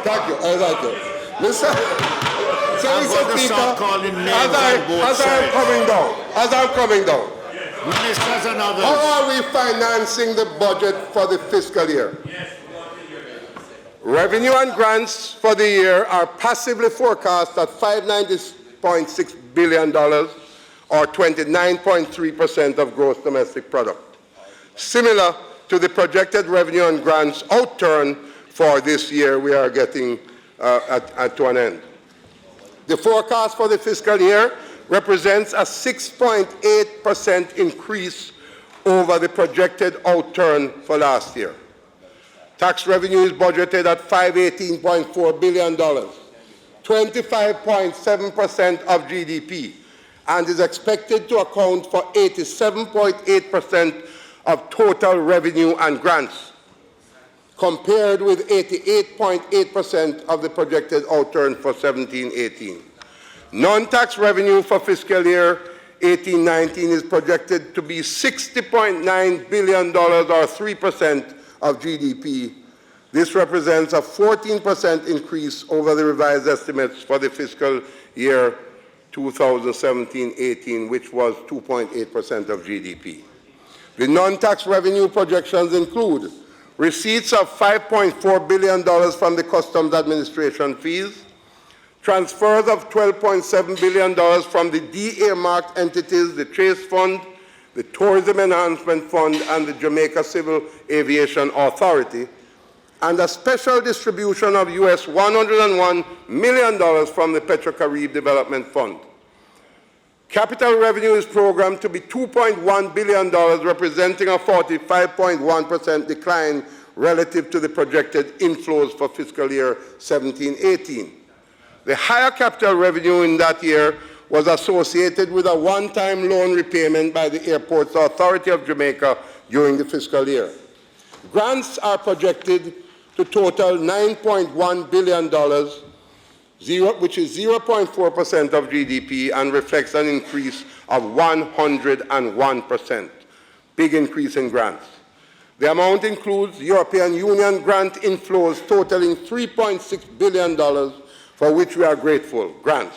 Thank you. Mr. So, I'm Mr. going to Speaker, start calling names as on both I'm sides. coming down, Ministers and others. how are we financing the budget for the fiscal year? Revenue and grants for the year are passively forecast at $590.6 billion, or 29.3% of gross domestic product. Similar to the projected revenue and grants outturn for this year, we are getting to an end. The forecast for the fiscal year represents a 6.8% increase over the projected outturn for last year. Tax revenue is budgeted at $518.4 billion, 25.7% of GDP, and is expected to account for 87.8% of total revenue and grants, compared with 88.8% of the projected outturn for 17-18. Non-tax revenue for fiscal year 18-19 is projected to be $60.9 billion, or 3% of GDP. This represents a 14% increase over the revised estimates for the fiscal year 2017-18, which was 2.8% of GDP. The non-tax revenue projections include receipts of $5.4 billion from the Customs Administration fees, transfers of $12.7 billion from the de-earmarked entities, the Chase Fund, the Tourism Enhancement Fund, and the Jamaica Civil Aviation Authority, and a special distribution of US $101 million from the Petro-Carib Development Fund. Capital revenue is programmed to be $2.1 billion, representing a 45.1% decline relative to the projected inflows for fiscal year 17-18. The higher capital revenue in that year was associated with a one-time loan repayment by the Airports Authority of Jamaica during the fiscal year. Grants are projected to total $9.1 billion, which is 0.4% of GDP and reflects an increase of 101%. Big increase in grants. The amount includes European Union grant inflows totaling $3.6 billion, for which we are grateful, grants,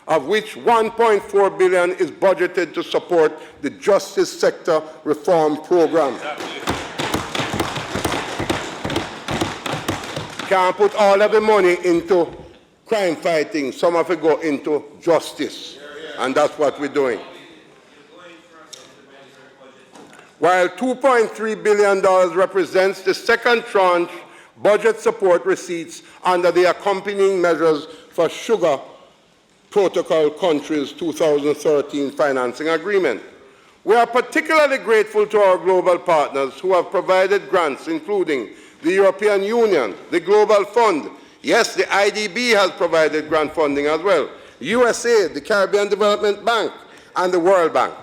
of which $1.4 billion is budgeted to support the justice sector reform program. Can't put all of the money into crime fighting, some of it go into justice, and that's what we're doing. While $2.3 billion represents the second tranche budget support receipts under the accompanying measures for sugar protocol countries 2013 financing agreement. We are particularly grateful to our global partners who have provided grants, including the European Union, the Global Fund. Yes, the IDB has provided grant funding as well. USAID, the Caribbean Development Bank, and the World Bank.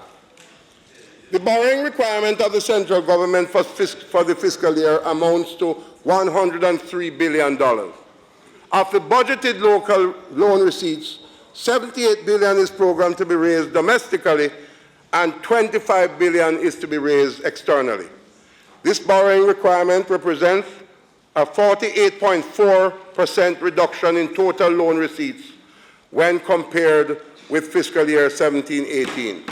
The borrowing requirement of the central government for the fiscal year amounts to $103 billion. Of the budgeted local loan receipts, $78 billion is programmed to be raised domestically, and $25 billion is to be raised externally. This borrowing requirement represents a 48.4% reduction in total loan receipts when compared with fiscal year 17-18.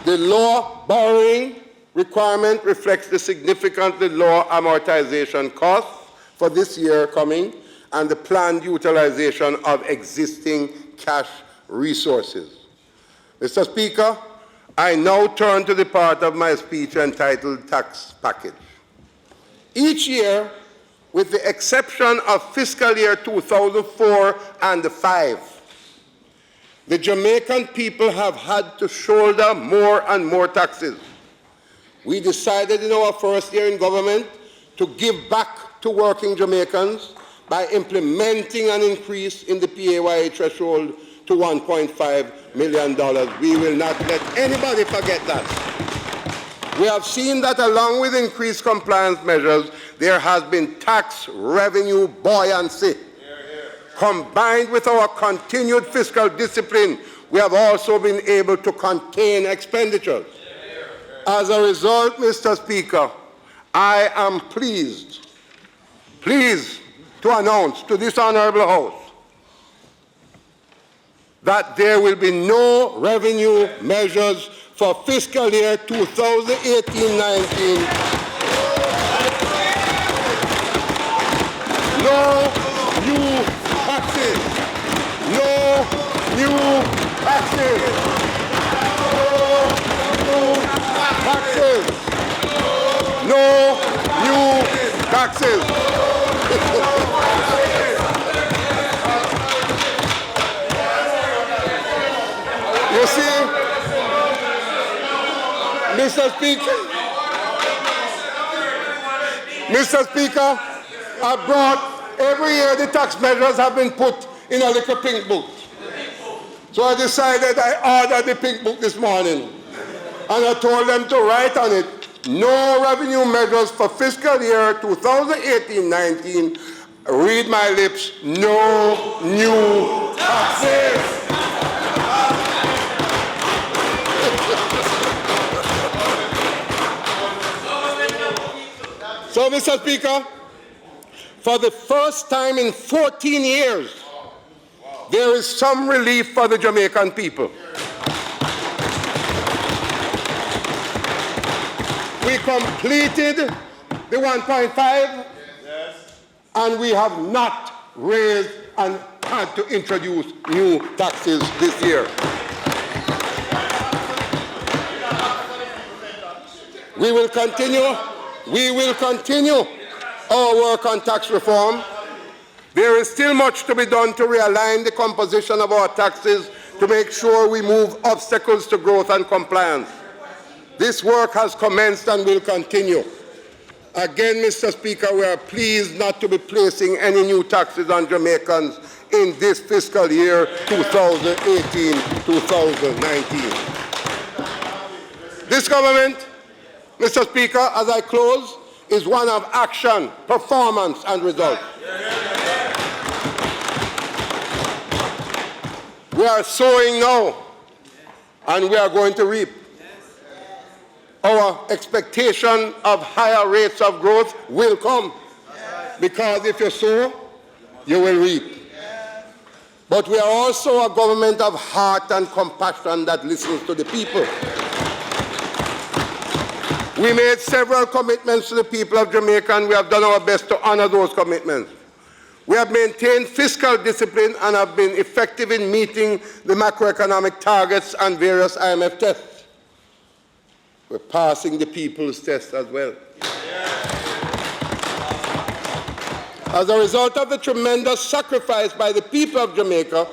The low borrowing requirement reflects the significantly lower amortization costs for this year coming and the planned utilization of existing cash resources. Mr. Speaker, I now turn to the part of my speech entitled Tax Package. Each year, with the exception of fiscal year 2004 and 2005, the Jamaican people have had to shoulder more and more taxes. We decided in our first year in government to give back to working Jamaicans by implementing an increase in the PAYE threshold to $1.5 million. We will not let anybody forget that. We have seen that along with increased compliance measures, there has been tax revenue buoyancy. Combined with our continued fiscal discipline, we have also been able to contain expenditures. As a result, Mr. Speaker, I am pleased pleased to announce to this honorable House that there will be no revenue measures for fiscal year 2018-19. No new taxes. No new taxes. No new taxes. You see, Mr. Speaker, I brought, every year the tax measures have been put in a little pink book. So I decided I ordered the pink book this morning. And I told them to write on it, no revenue measures for fiscal year 2018-19. Read my lips, no new taxes. So, Mr. Speaker, for the first time in 14 years, there is some relief for the Jamaican people. We completed the 1.5, and we have not raised and had to introduce new taxes this year. We will continue our work on tax reform. There is still much to be done to realign the composition of our taxes to make sure we move obstacles to growth and compliance. This work has commenced and will continue. Again, Mr. Speaker, we are pleased not to be placing any new taxes on Jamaicans in this fiscal year 2018-2019. This government, Mr. Speaker, as I close, is one of action, performance, and results. We are sowing now, and we are going to reap. Our expectation of higher rates of growth will come, because if you sow, you will reap. But we are also a government of heart and compassion that listens to the people. We made several commitments to the people of Jamaica, and we have done our best to honor those commitments. We have maintained fiscal discipline and have been effective in meeting the macroeconomic targets and various IMF tests. We're passing the people's test as well. As a result of the tremendous sacrifice by the people of Jamaica,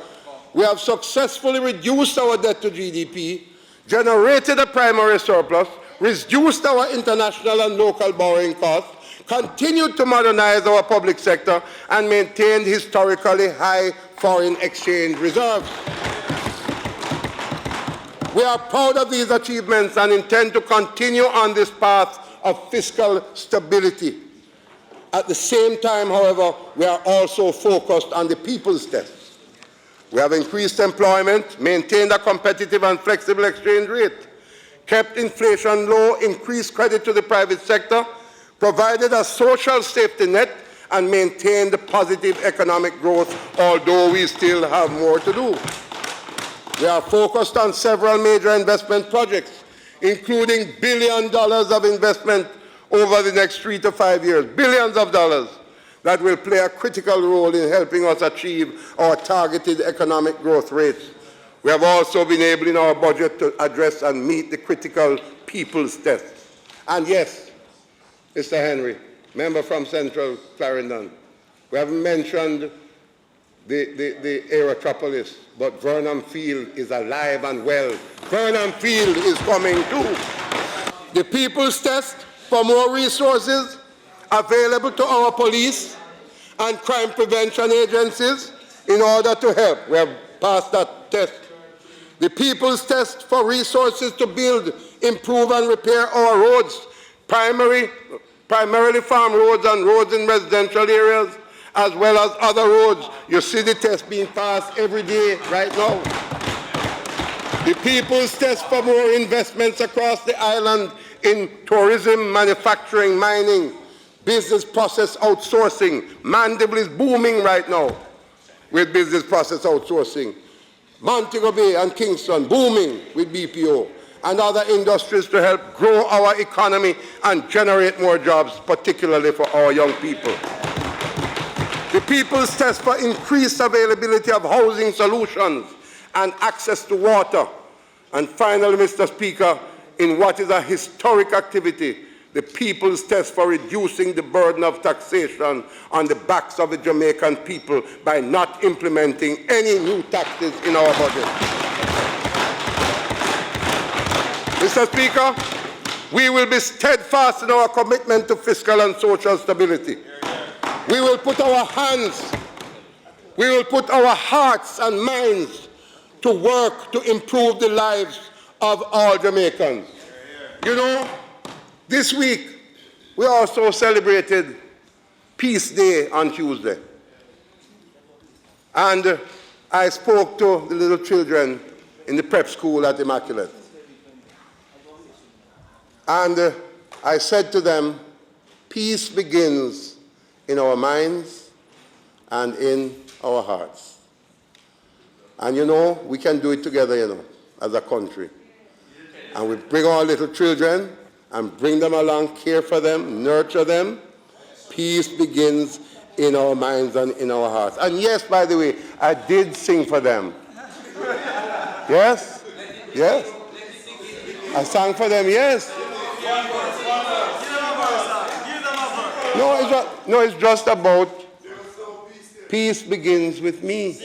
we have successfully reduced our debt to GDP, generated a primary surplus, reduced our international and local borrowing costs, continued to modernize our public sector, and maintained historically high foreign exchange reserves. We are proud of these achievements and intend to continue on this path of fiscal stability. At the same time, however, we are also focused on the people's test. We have increased employment, maintained a competitive and flexible exchange rate, kept inflation low, increased credit to the private sector, provided a social safety net, and maintained positive economic growth, although we still have more to do. We are focused on several major investment projects, including billions of dollars of investment over the next 3 to 5 years, billions of dollars that will play a critical role in helping us achieve our targeted economic growth rates. We have also been able in our budget to address and meet the critical people's tests. And yes, Mr. Henry, member from Central Clarendon, we have mentioned the Aerotropolis, but Vernon Field is alive and well. Vernon Field is coming too. The people's test for more resources available to our police and crime prevention agencies in order to help. We have passed that test. The people's test for resources to build, improve, and repair our roads, primarily farm roads and roads in residential areas, as well as other roads. You see the test being passed every day right now. The people's test for more investments across the island in tourism, manufacturing, mining, Business process outsourcing. Mandeville is booming right now with business process outsourcing. Montego Bay and Kingston booming with BPO and other industries to help grow our economy and generate more jobs, particularly for our young people. The People's Test for increased availability of housing solutions and access to water. And finally, Mr. Speaker, in what is a historic activity, the People's Test for reducing the burden of taxation on the backs of the Jamaican people by not implementing any new taxes in our budget. Mr. Speaker, we will be steadfast in our commitment to fiscal and social stability. We will put our hands, we will put our hearts and minds to work to improve the lives of all Jamaicans. You know, this week we also celebrated Peace Day on Tuesday. And I spoke to the little children in the prep school at Immaculate. And I said to them, peace begins in our minds and in our hearts. And you know, we can do it together, you know, as a country. And we bring our little children and bring them along, care for them, nurture them. Peace begins in our minds and in our hearts. And yes, by the way, I did sing for them. Yes? Yes? I sang for them, yes. No, it's just about peace begins with me.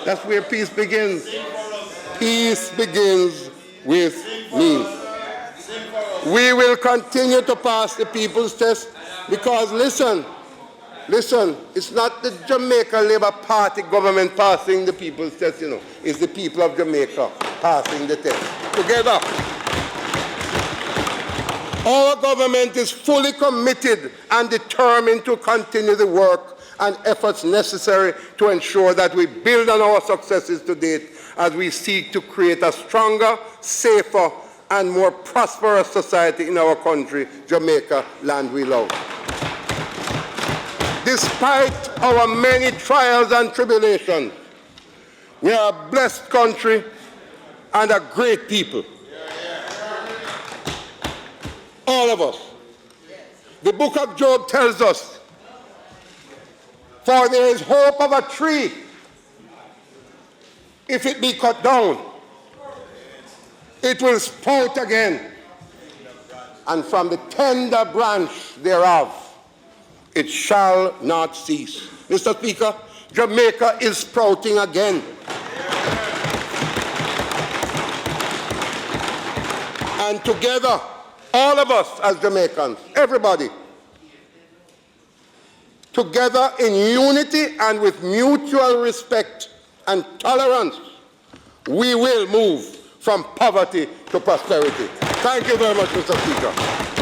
That's where peace begins. Peace begins with me. We will continue to pass the People's Test because, listen, it's not the Jamaica Labour Party government passing the People's Test, you know. It's the people of Jamaica passing the test. Together. Our government is fully committed and determined to continue the work and efforts necessary to ensure that we build on our successes to date as we seek to create a stronger, safer, and more prosperous society in our country, Jamaica, land we love. Despite our many trials and tribulations, we are a blessed country and a great people. All of us. The book of Job tells us, for there is hope of a tree if it be cut down. It will sprout again, and from the tender branch thereof it shall not cease. Mr. Speaker, Jamaica is sprouting again. And together, all of us as Jamaicans, everybody, together in unity and with mutual respect and tolerance, we will move from poverty to prosperity. Thank you very much, Mr. Speaker.